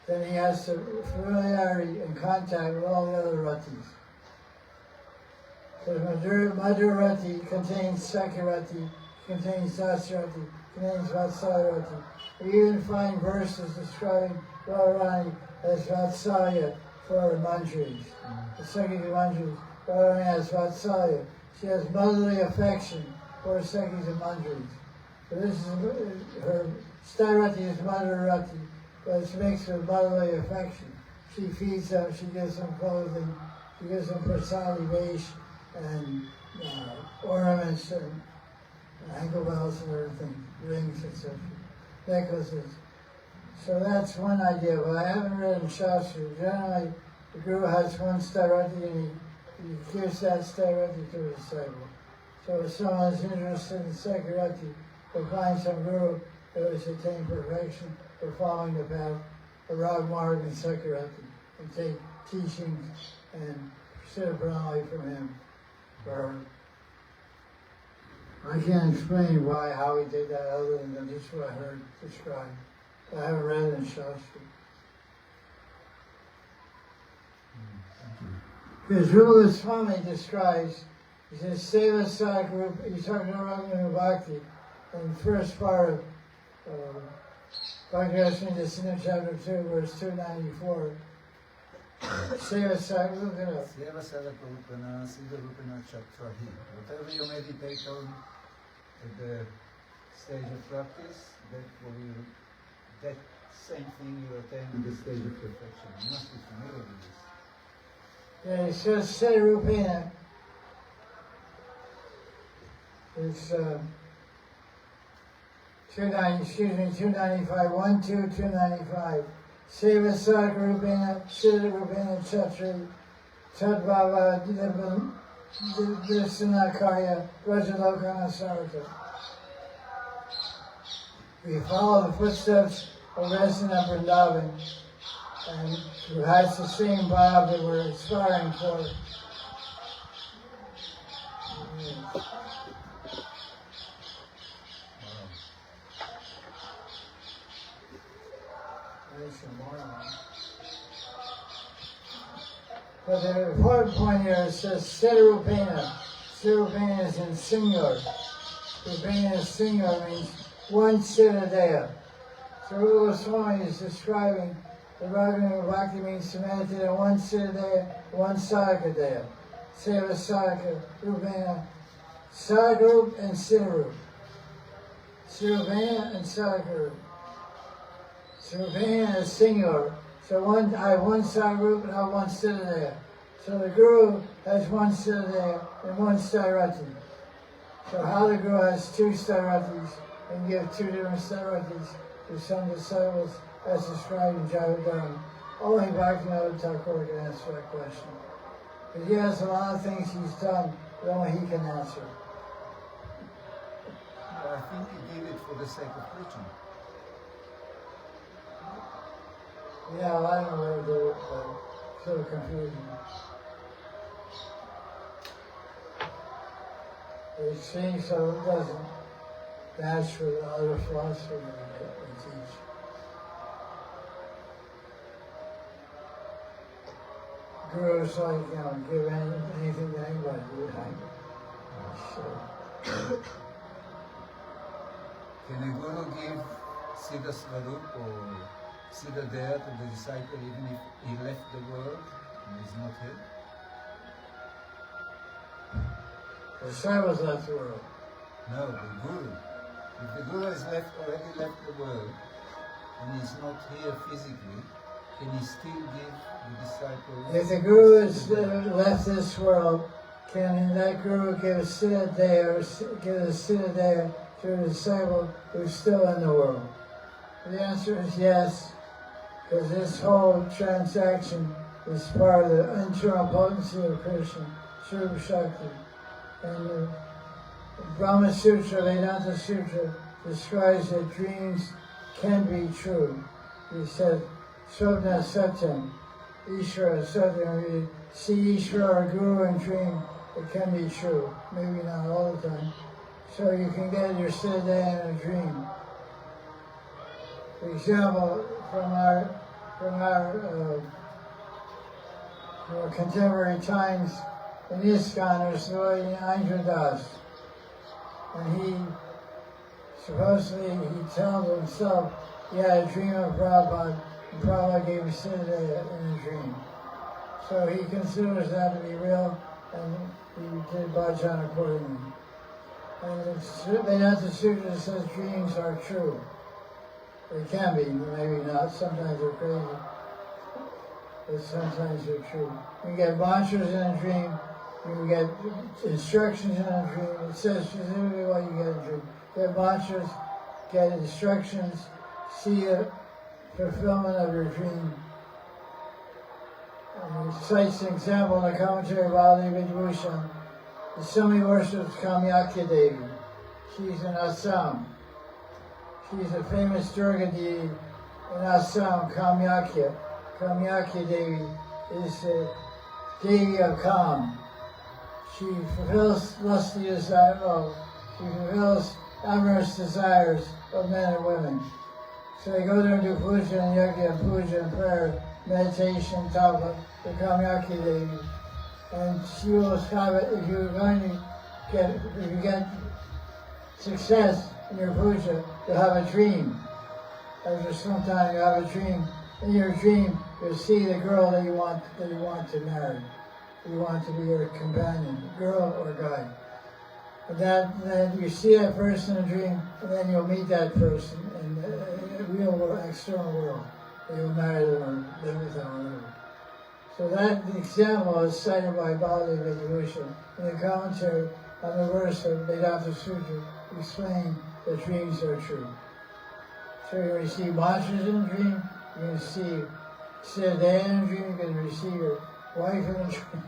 then he has to familiarity and contact with all the other ratis. Because Madhurya Rati contains Sakirati, contains Dasarati, contains Vatsalarati. We even find verses describing Radharani as Vatsalya for mantras. The Sakhi mantras, Radharani has Vatsalya. She has motherly affection for Sakhis and mantras. So this is her Styrati is Madhurati, but it's mixed with motherly affection. She feeds them, she gives them clothing, she gives them prasadi vesh and ornaments and ankle bells and everything, rings, etc., necklaces. So that's one idea, but I haven't read in Shastra. Generally, the guru has one Styrati and he gives that Styrati to a disciple. So if someone is interested in Sakirati, they'll find some guru who has attained perfection for following the path of Ragmarg and Sakirati, and take teachings and Siddha Pranali from him or her. I can't explain how he did that other than just what I heard described. I haven't read it in Shastra. Because Gaudiya Swami describes, he says, Seva Sadguru, he's talking about Raghunath Bhakti, in the first part of Bhakti Rasmita Sindhu chapter 2, verse 294. Seva Sadguru, look it up. Seva Sadguru, Siddha Rupana Chatrahi. Whatever you meditate on at the stage of practice, that same thing you attain at the stage of perfection. You must be familiar with this. Yeah, it says Siddha Rupana. It's 295, 295. Seva Sadguru Rupana, Siddha Rupana Chatri, Tadbhava Dissanakarya, Rajalokana Sarata. We follow the footsteps of Resina Vrindavan, and who has the same bhav that we're aspiring for. But the important point here, it says Siddha Rupena. Siddha Rupena is in singular. Rupena is singular, means one Siddha Daya. So Gaudiya Swami is describing the Raghunath Bhakti means to meditate on one Siddha Daya, one Sadhaka Daya. Seva Sadhaka, Rupena, Sadhaka and Siddha. Siddha Rupena and Sadhaka. Siddha Rupena is singular. So I have one Sadhaka and I have one Siddha Daya. So the Guru has one Siddha Daya and one Styrati. So how the Guru has two Styratis and give two different Styratis to some disciples as described in Jaya Dharma. Only Bhaktivinoda Thakur can answer that question. Because he has a lot of things he's done that only he can answer. Well, I think he did it for the sake of preaching. Yeah, well, I don't know where to do it, but it's sort of confusing. It seems so it doesn't match with the other philosophy that we teach. Gurus like, give anything to anybody. So. Can a guru give Siddha Swarup or Siddha there to the disciple even if he left the world and is not here? The disciples left the world. No, the Guru. If the Guru has already left the world and is not here physically, can he still give the disciple? If the Guru has left this world, can that Guru give a siddha to a disciple who's still in the world? The answer is yes, because this whole transaction is part of the internal potency of Krishna, Srupa Shakti. And the Brahma Sutra, Vedanta Sutra, describes that dreams can be true. He said, Swapna Satsang, Ishvara Satyam. You see Ishvara or Guru in dream, it can be true. Maybe not all the time. So you can get your siddha in a dream. For example, from our contemporary times, in ISKCON, there's the Lord Indra Das. And he told himself he had a dream of Prabhupada, and Prabhupada gave him siddha in a dream. So he considers that to be real, and he did bhajan accordingly. And the Vedanta Sutra says dreams are true. They can be, maybe not. Sometimes they're crazy, but sometimes they're true. You get mantras in a dream. You get instructions in a dream. It says specifically what you get in a dream. Get mantras, get instructions, see a fulfillment of your dream. And he cites an example in the commentary of Bali Vidbhushan. The Swami worships Kamyakya Devi. She's in Assam. She's a famous Durga deity in Assam, Kamyakya. Kamyakya Devi is the deity of Kam. She fulfills lusty desire. She fulfills amorous desires of men and women. So you go there and do puja and yoga and puja and prayer, meditation, tapa, the Kamyakya Devi. And she will have it if you get success in your puja, you'll have a dream. After some time you have a dream. In your dream you'll see the girl that you want to marry. You want to be your companion, girl or guy. And then you see that person in a dream, and then you'll meet that person in the real world, external world. And you'll marry them or live with them or whatever. So that example is cited by Bali Vidbhushan in the commentary on the verse of Vedanta Sutra explaining that dreams are true. So you receive mantras in a dream, you can receive siddha in a dream, you can receive your wife in a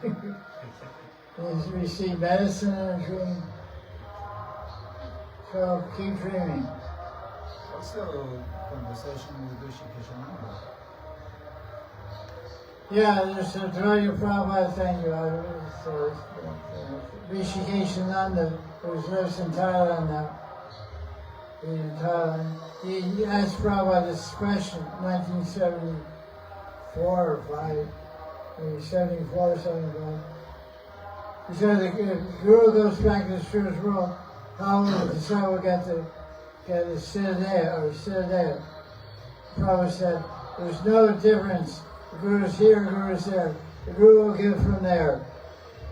dream, you can receive medicine in a dream. So keep dreaming. Also, conversation with Rishi Keshananda. Yeah, there's a Gaudiya Prabhupada, thank you. Rishikeshananda, who lives in Thailand now. He's in Thailand. He asked Prabhupada this question in 1974 or 5, maybe 74 or 75. He said, if the Guru goes back to the spiritual world, how will the disciple get a siddha or siddha? Prabhupada said, there's no difference. The Guru is here, the Guru is there. The Guru will give from there.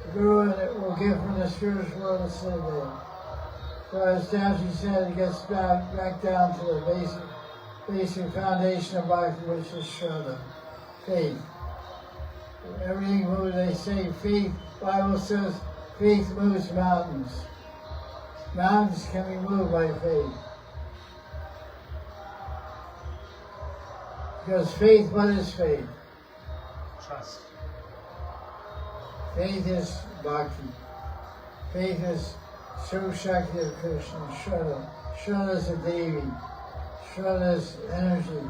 The Guru will give from the spiritual world a siddha. So as Damji said, it gets back down to the basic foundation of bhakti, which is Shraddha, faith. Everything moves, they say faith, Bible says faith moves mountains. Mountains can be moved by faith. Because faith, what is faith? Trust. Faith is bhakti. Faith is Srupa Shakti of Krishna, Shraddha. Shraddha is a Devi. Shraddha is energy.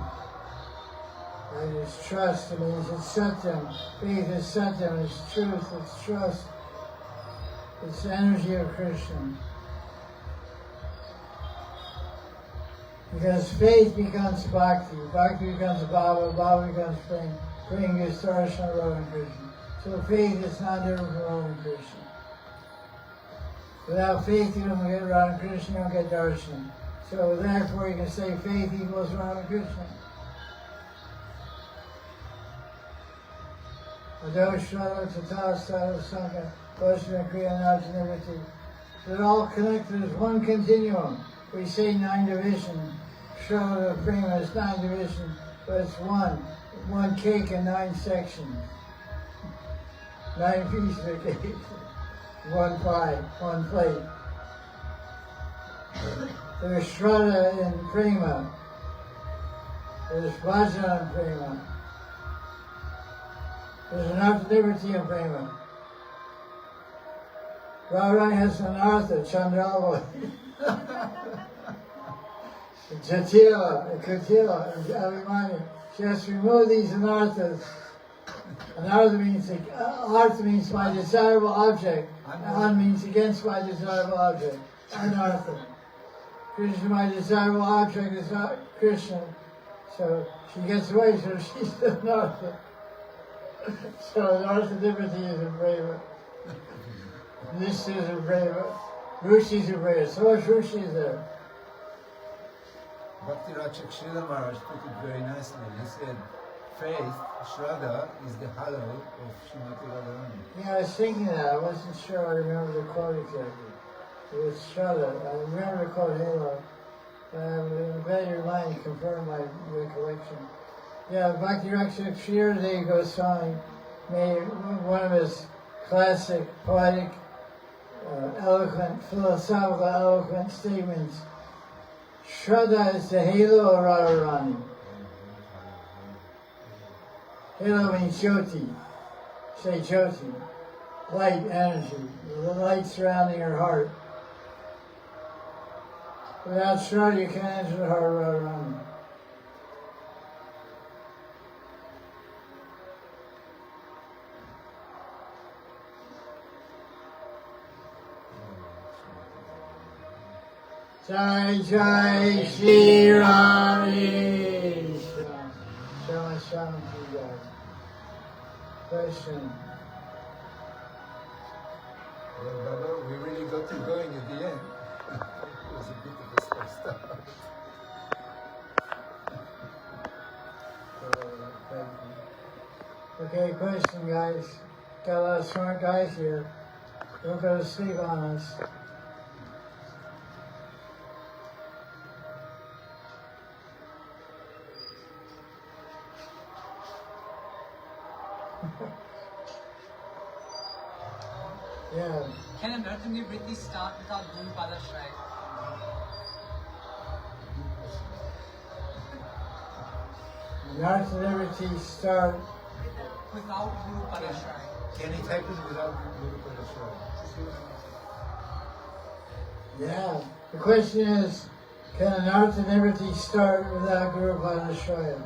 That is trust. It means it's Satyam. Faith is Satyam. It's truth. It's trust. It's the energy of Krishna. Because faith becomes bhakti. Bhakti becomes Baba. Baba becomes praying. Praying is darshan of Radha Krishna. So faith is not different from Radha Krishna. Without faith, you don't get Radha Krishna, you don't get darshan. So therefore you can say faith equals Ramakrishna. Ado Shraddha Tata Sada Sangha Vaishnava Kriya Narjanivati. They're all connected as one continuum. We say 9 divisions. Shraddha Prema is 9 divisions, but it's one cake and 9 sections. 9 pieces of cake, 1 pie, 1 plate. There's Shraddha in Prema. There's Bhajan in Prema. There's an Artha-liberty in Prema. Radharani has an Artha, Chandravali. Jatila, Kutila, and Abhimanyu. She has to remove these anarthas. Anartha means my desirable object. An means against my desirable object. Anartha. Krishna is my desirable object is not Krishna. So she gets away, so she's an anartha. So Artha-liberty is in Brahma. This is in Brahma. Rushi's in Brahma. So much Rushi is there. Bhakti Rakshak Srila Maharaj put it very nicely. He said, faith, Shraddha, is the halo of Srimati Radharani. Yeah, I was thinking that. I wasn't sure I remember the quote exactly. It was Shraddha. I remember the quote halo. I'm glad you reminded me, confirm my recollection. Yeah, Bhakti Rakshak Sri Goswami made one of his classic, poetic, eloquent, philosophical, eloquent statements. Shraddha is the halo of Radharani. Halo means Jyoti. Say Jyoti. Light, energy. The light surrounding her heart. Without Shraddha, you can't enter the heart of Radharani. Jaya Jaya Sri Radhe. Shama Shama Jaya. Question. Well, Baba, we really got you going at the end. It was a bit of a slow start. Okay, question, guys. Got a lot of smart guys here. Don't go to sleep on us. Yeah. Can a Nartani Vritti start without Guru Padashray? Nartha-liberty start. Without Guru Padashray. Can it happen without Guru Padashray? Yeah. The question is, can an Nartha-liberty start without Guru Padashray?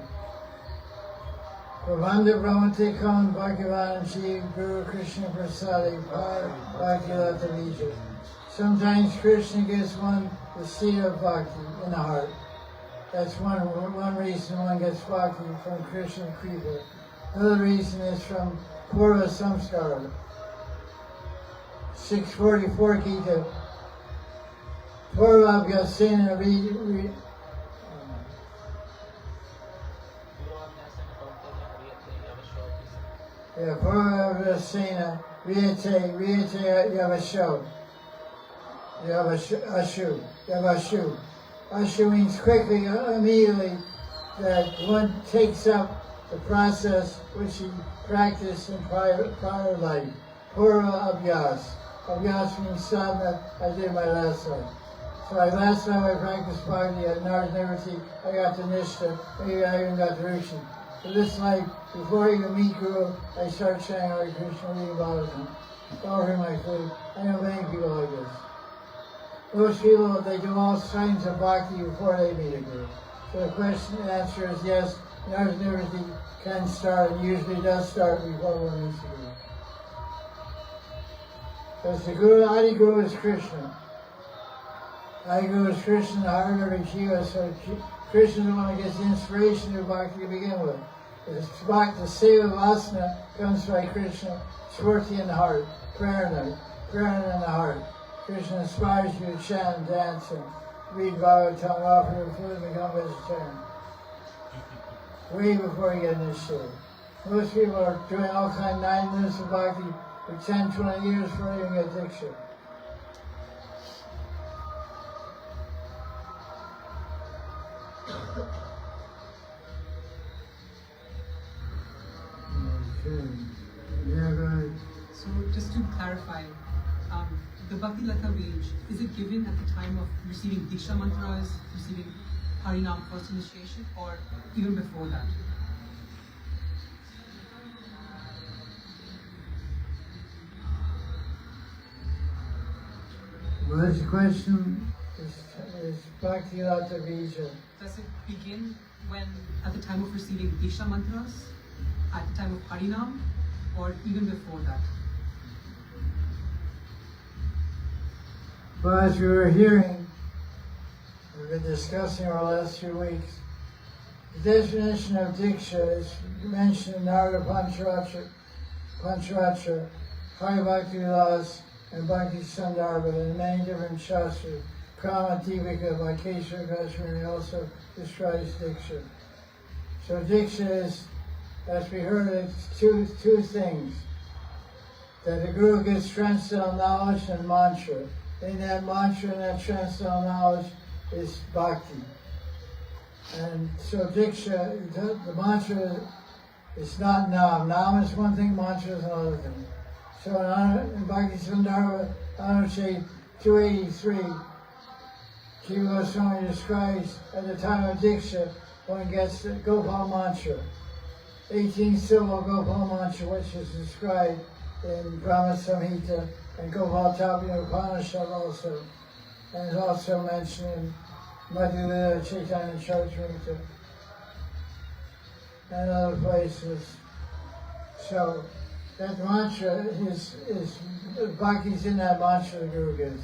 Pavanda Brahmate Kam Bhagavan Ji Guru Krishna Prasadi Par Bhakti Vija. Sometimes Krishna gives one the seed of bhakti in the heart. That's one reason one gets bhakti from Krishna Kripa. Another reason is from Purva Samskara. 644 Gita. Purva Abhyasena Purva Abhyasena Riyate Yavasho. Yavashu. Ashu means quickly, immediately, that one takes up the process which he practiced in prior life. Purva Abhyas. Abhyas means sadhana. I did my last life. So last time I practiced bhakti at Narada-liberty, I got to Nishta, maybe I even got to Rishi. So this life, before I even meet Guru, I start saying Hare Krishna, reading Bhagavatam, offering my food. I know many people like this. Most people, they do all kinds of bhakti before they meet a Guru. So the answer is yes, Narada-liberty can start, and usually does start before one meets a Guru. Because the Guru, Adi Guru is Krishna. Adi Guru is Krishna, the heart of every jiva, so Krishna is the one that gets the inspiration of bhakti to begin with. The seva vasana comes by Krishna, Swarti in the heart, prarana in the heart. Krishna inspires you to chant and dance and read Bhagavatam, offer food, and become vegetarian. Way before you get initiated. Most people are doing all kind of 9 minutes of bhakti for 10, 20 years before they even get diksha. Okay. Yeah, go ahead. So just to clarify, the Bhakti Latha Vej, is it given at the time of receiving Diksha mantras, receiving Harinam first initiation, or even before that? Well, this question is Bhakti Latha Vija. Does it begin when, at the time of receiving Diksha mantras, at the time of Harinam, or even before that? Well, as we were hearing, we've been discussing over the last few weeks, the definition of Diksha is mentioned in Narada Pancharatra, Hari Bhakti Vilas, and Bhakti Sandarbha in many different shastras. Krama Divika by Keshava Kashmiri also describes Diksha. So Diksha is, as we heard, it's two things. That the Guru gives transcendental knowledge and mantra. In that mantra and that transcendental knowledge is bhakti. And so Diksha, the mantra is not Nam. Nam is one thing, mantra is another thing. So in Bhakti Sandarbha, Anushade 283, Jiva Goswami describes at the time of Diksha, one gets the Gopal mantra, 18 syllable Gopal mantra, which is described in Brahma Samhita and Gopal Tapya Upanishad also, and is also mentioned in Madhya Chaitanya Charitamrita and other places. So that mantra is bhakti's in that mantra the Guru gives.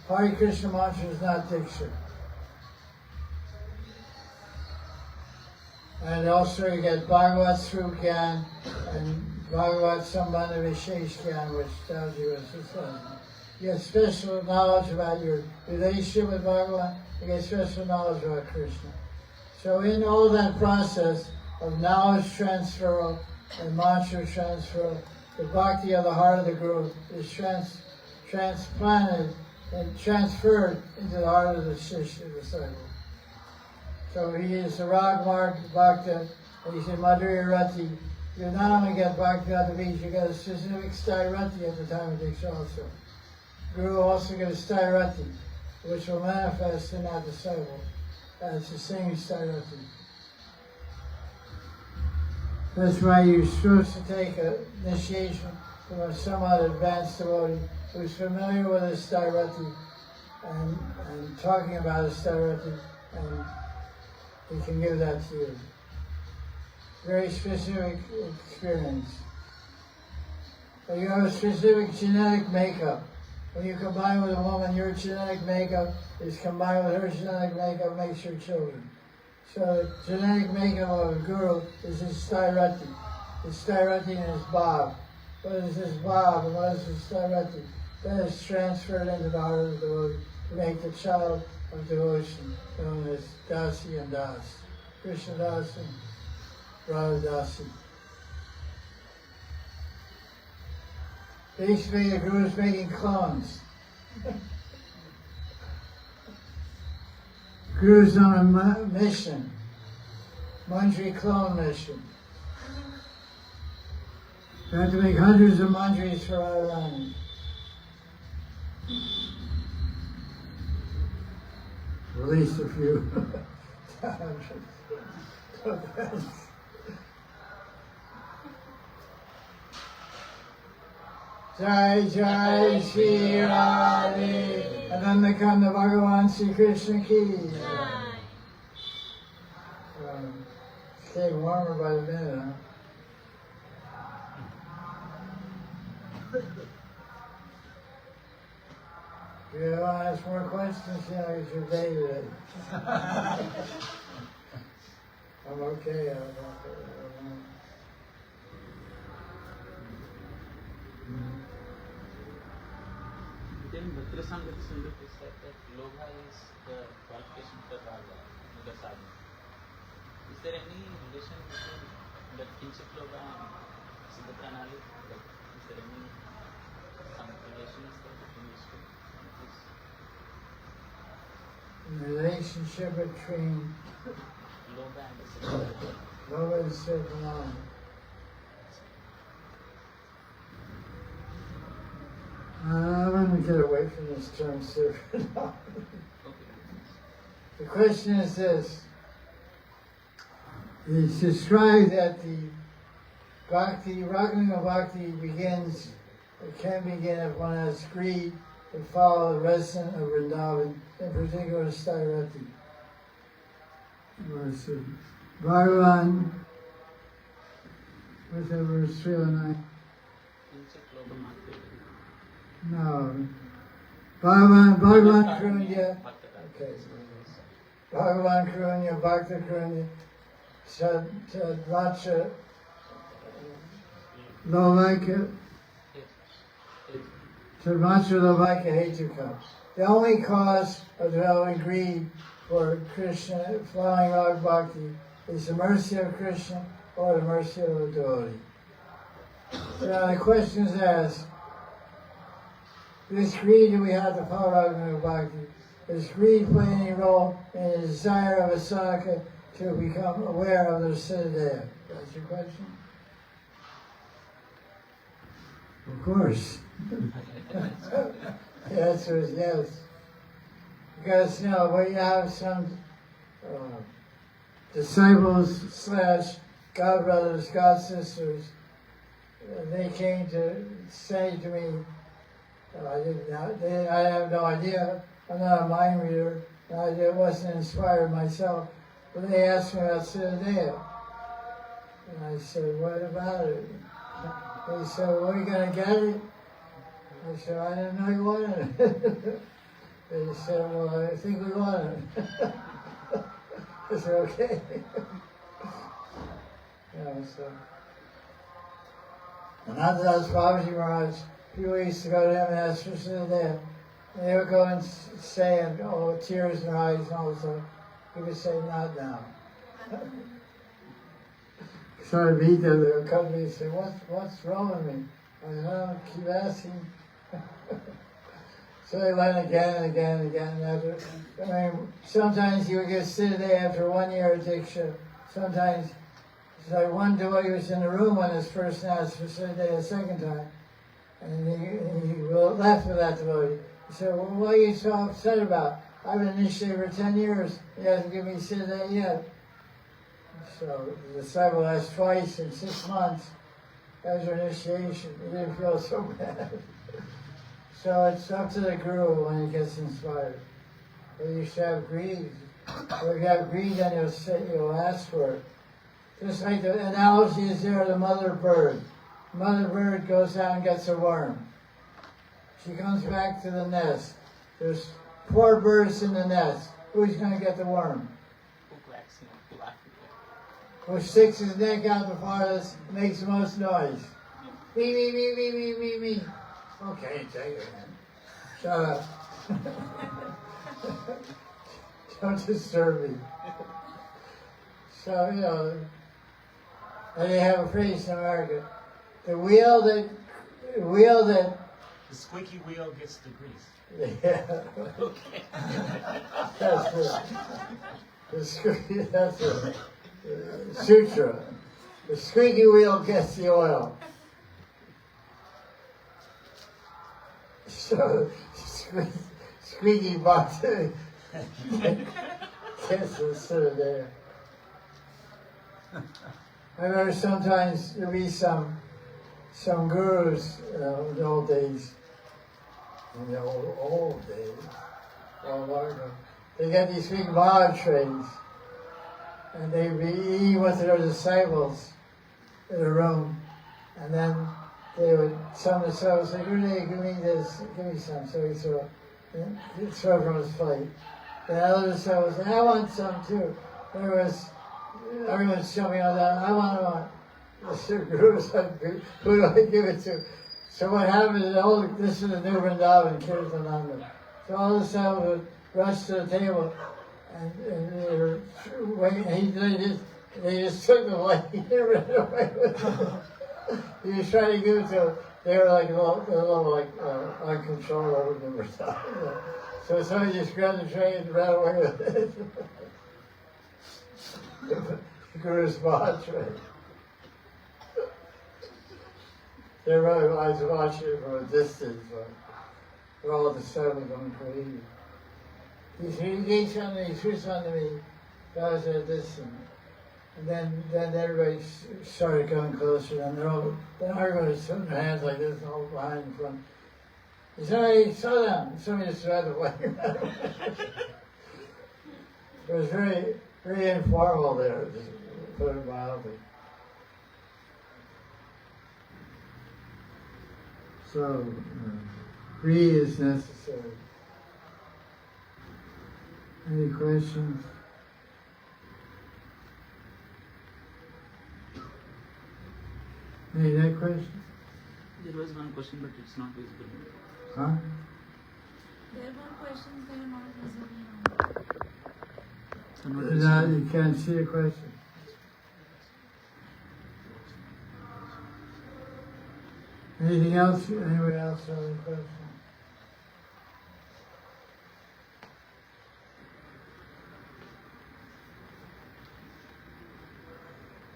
Hari Krishna mantra is not Diksha. And also you get Bhagavat Swarup Gyan and Bhagavat Sambandha Vishesh Gyan, which tells you as a sadhana. You get special knowledge about your relationship with Bhagavan, you get special knowledge about Krishna. So in all that process of knowledge transfer and mantra transfer, the bhakti of the heart of the Guru is transplanted and transferred into the heart of the Shishya disciple. So he is a Rag Marg Bhakta, and he's in Madhurya Rati. You not only get Bhakti at the beach, you get a specific Sthai Rati at the time of Diksha also. Guru also gets a Sthai Rati, which will manifest in that disciple as the same Sthai Rati. That's why you're supposed to take an initiation from a somewhat advanced devotee who's familiar with a Sthai Rati and talking about a Sthai Rati, and he can give that to you. Very specific experience. But you have a specific genetic makeup. When you combine with a woman, your genetic makeup is combined with her genetic makeup, makes your children. So the genetic makeup of a guru is his Sthai Rati. His Sthai Rati and his Bhav. What is his Bhav and what is his Sthai Rati? That is transferred into the heart of the devotee to make the child of devotion known as Dasi and Das. Krishna Das and Radha Dasi. Basically, the Guru is making clones. Guru's on a mission, Manjri clone mission. We have to make hundreds of Manjris for our land. At least a few. Jaya Jaya Sri Radhe, Radha Kunda Bhagavan Sri Krishna ki. It's getting warmer by the minute, huh? If you want to ask more questions, you know, it's your day today. I'm okay. in Bhakti Sangati Sindhu it said that Lobha is the qualification for Raga, the sadhana. Is there any relation between the Kinchit Lobha and Siddha Pranali? Like, is there any some relation between these two? The relationship between Lobha and the Siddha. Lobha and Siddha. Let me get away from this term, sir. The question is this. It's described that the bhakti, Raghunaga Bhakti begins, it can begin if one has greed to follow the resident of Vrindavan, in particular Stairati. Bhagavan, what's that verse 309? No. Bhagavan Krunya. Okay. Bhagavan Krunya, Bhakta Krunya, Sadvacha, Lovaika, Sadvacha Lovaika Hetuka. The only cause of developing greed for Krishna, following Rag Bhakti, is the mercy of Krishna or the mercy of a devotee. So now the question is asked, this greed that we have to follow Raghunaga Bhakti, does greed play any role in the desire of a sadhaka to become aware of their sadhya? That's your question? Of course. The answer is yes. Because, when you have some disciples / godbrothers, god sisters, they came to say to me, I have no idea. I'm not a mind reader. I wasn't inspired myself. But they asked me about Siddhaya. And I said, what about it? They said, well, are you going to get it? I said, I didn't know you wanted it. They said, well, I think we want it. I said, okay. So. And after that was Babaji Maharaj. People used to go to him and ask for Siddhaya. And they would go and say, tears in their eyes and all that. He would say, not now. So I'd meet them, they would come to me and say, what's wrong with me? I said, oh, keep asking. So they went again and again and again. Sometimes you would get Siddhaya after 1 year of Diksha. Sometimes, it's like one devotee was in the room when this person asked for Siddhaya a second time. And he left with that devotee. He said, well, what are you so upset about? I've been initiated for 10 years. He hasn't given me Siddhaya yet. So the disciple asked twice in 6 months. That was your initiation. He didn't feel so bad. So it's up to the guru when he gets inspired. But you should have greed. If you have greed, then you'll ask for it. Just like the analogy is there of the mother bird. Mother bird goes out and gets a worm. She comes back to the nest. There's 4 birds in the nest. Who's going to get the worm? Who sticks his neck out the farthest, makes the most noise. Me, me, me, me, me, me, me. Okay, take it, man. Shut up. Don't disturb me. So, and they have a phrase in America. The squeaky wheel gets the grease. Yeah. Okay. That's it. That's it. Sutra. The squeaky wheel gets the oil. So, squeaky box gets the Siddhaya. I remember sometimes there be some gurus in the old days, long ago, they get these big log trays, and they'd be eating with their disciples in a room, and then some disciples say, Gurudev, give me this, give me some. So he'd throw from his plate. The other disciples say, I want some too. Everyone's jumping on that, I want one. The Guru said, who do I give it to? So what happened is, this is the new Vrindavan, Kirtananda. So all of a sudden would rush to the table, and they were waiting. They just took the light and ran away with it. He was trying to give it to them. They were like a little uncontrollable or something. So somebody just grabbed the tray and ran away with it. Guru's watch, right? I was watching it from a distance. We're all the seven going crazy. He threw something to me. I was at a distance. And then everybody started coming closer, and then everybody was putting their hands like this, all behind and front. He said, "Hey, slow down." Somebody just tried to wave at him. It was very, very informal there, just to put it mildly. So, greed is necessary. Any questions? Any that question? There was one question, but it's not visible. Huh? There were questions, they are not visible now. No, you can't see a question. Anything else? Anybody else have any questions?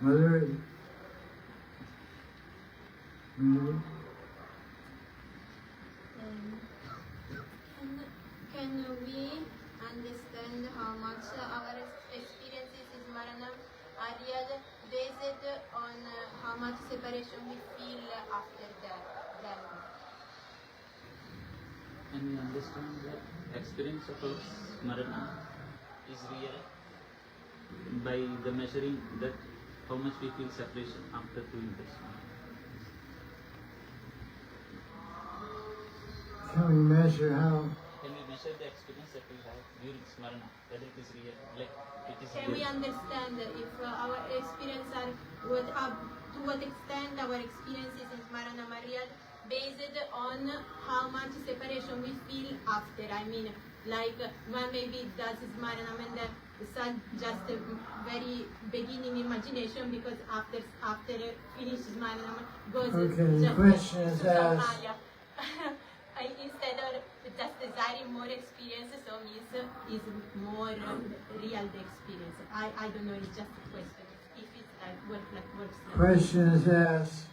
Mother? Can we understand how much our experiences in Marana are real based on how much separation we feel after them? And we understand that experience of our Marana is real by the measuring that how much we feel separation after doing this. Can we measure how? Can we measure the experience that we have during Smarana, whether it is real, like it is Can real? we understand if our experience are to what extent our experiences in Smarana are real based on how much separation we feel after? I mean, like one maybe does Smarana and it's just a very beginning imagination, because after finish Smarana goes Okay, the just question is to asked. Samaya. Instead of just desiring more experience, so is more real the experience. I don't know, it's just a question. If it's works like Question is asked.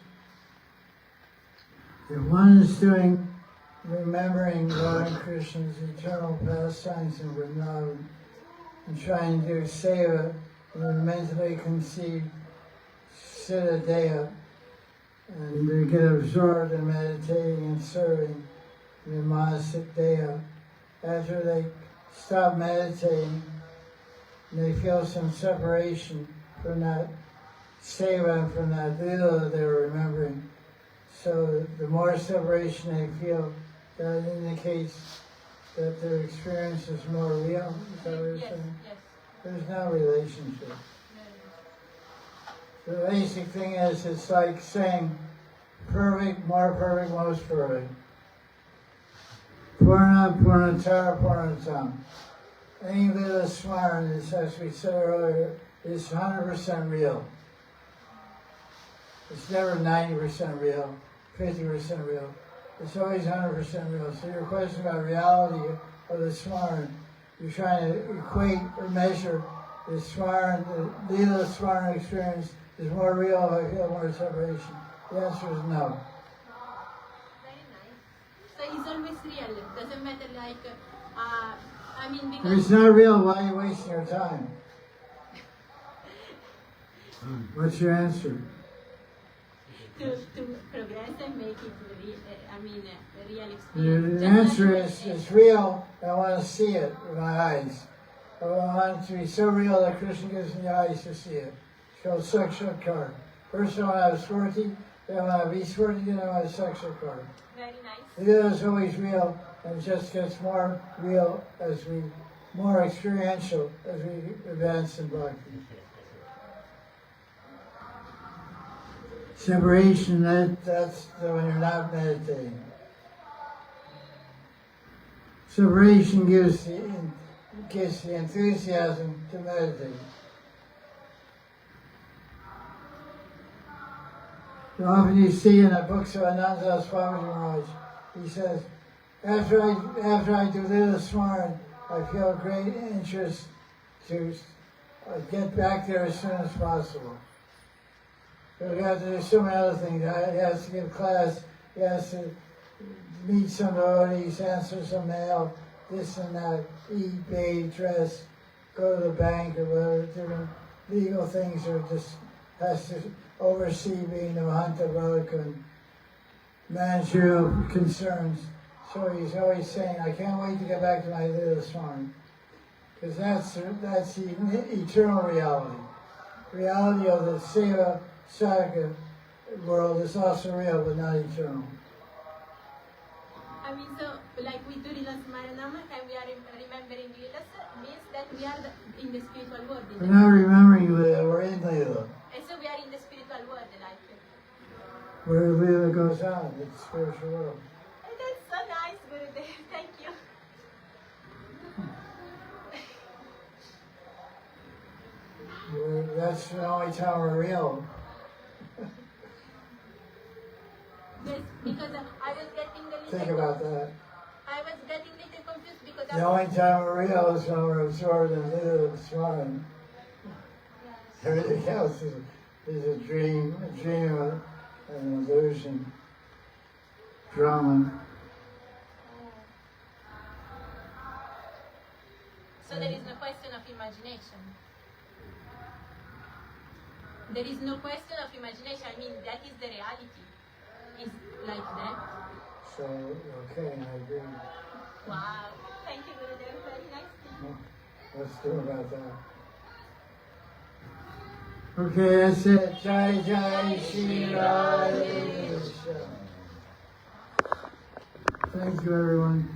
If one is remembering Lord Krishna's eternal pastimes in Vrindavan and trying to do seva in a mentally conceived sadhya, and they get absorbed in meditating and serving in the manasic deha. After they stop meditating, they feel some separation from that seva, from that lila that they're remembering. So the more separation they feel, that indicates that their experience is more real. Is that what you're saying? Yes. There's no relationship. The basic thing is, it's like saying perfect, more perfect, most perfect. Purna, Purnatar, Purnatam. Any little smaran, as we said earlier, is 100% real. It's never 90% real, 50% real. It's always 100% real. So your question about reality of the smaran, you're trying to equate or measure the smaran, the lila smaran experience is more real if I feel more separation. The answer is no. Very nice. So it's always real. It doesn't matter because If it's not real, why are you wasting your time? What's your answer? to progress and make it a real experience. The answer is it's real. I want to see it with my eyes. I want it to be so real that Krishna gives me the eyes to see it. It's called Sakshakar. First I want to have Swarti, then I want to be Swarti, then I want Sakshakar. Very nice. Lila is always real, and it just gets more real more experiential as we advance in Bhakti. Separation, that's when you're not meditating. Separation gives the enthusiasm to meditate. So often you see in the books of Mahanidhi Swami Maharaj, he says, after I do this Smaran, I feel great interest to get back there as soon as possible. So he has to do so many other things. He has to give class, he has to meet some devotees, answer some mail, this and that, eat, bathe, dress, go to the bank or whatever, different legal things, or just has to oversee being the Mahanta Radha Kunda, managerial concerns. So he's always saying, I can't wait to get back to my little swan. Because that's the eternal reality. Reality of the Seva Sadhya world is also real, but not eternal. I mean, so, like we do Lila Smaranam and we are remembering Lilas, means that we are in the spiritual world. We're not remembering Lila, we're in Lila. And so we are in the spiritual world, like. Where Lila goes on, it's the spiritual world. And that's so nice, Gurudev. Thank you. That's the only time we're real. Yes, because I was getting a little... Think about that. I was getting a little confused because The only time we're real is when we're absorbed in Lila Smaran. Everything else is a dream, an illusion, drama. So there is no question of imagination. There is no question of imagination. I mean, that is the reality. It's like that. So, okay, I agree. Wow. Thank you, Gurudev. Very nice. Let's do about that. Okay, that's it. Jaya Jaya Sri Radhe. Thank you, everyone.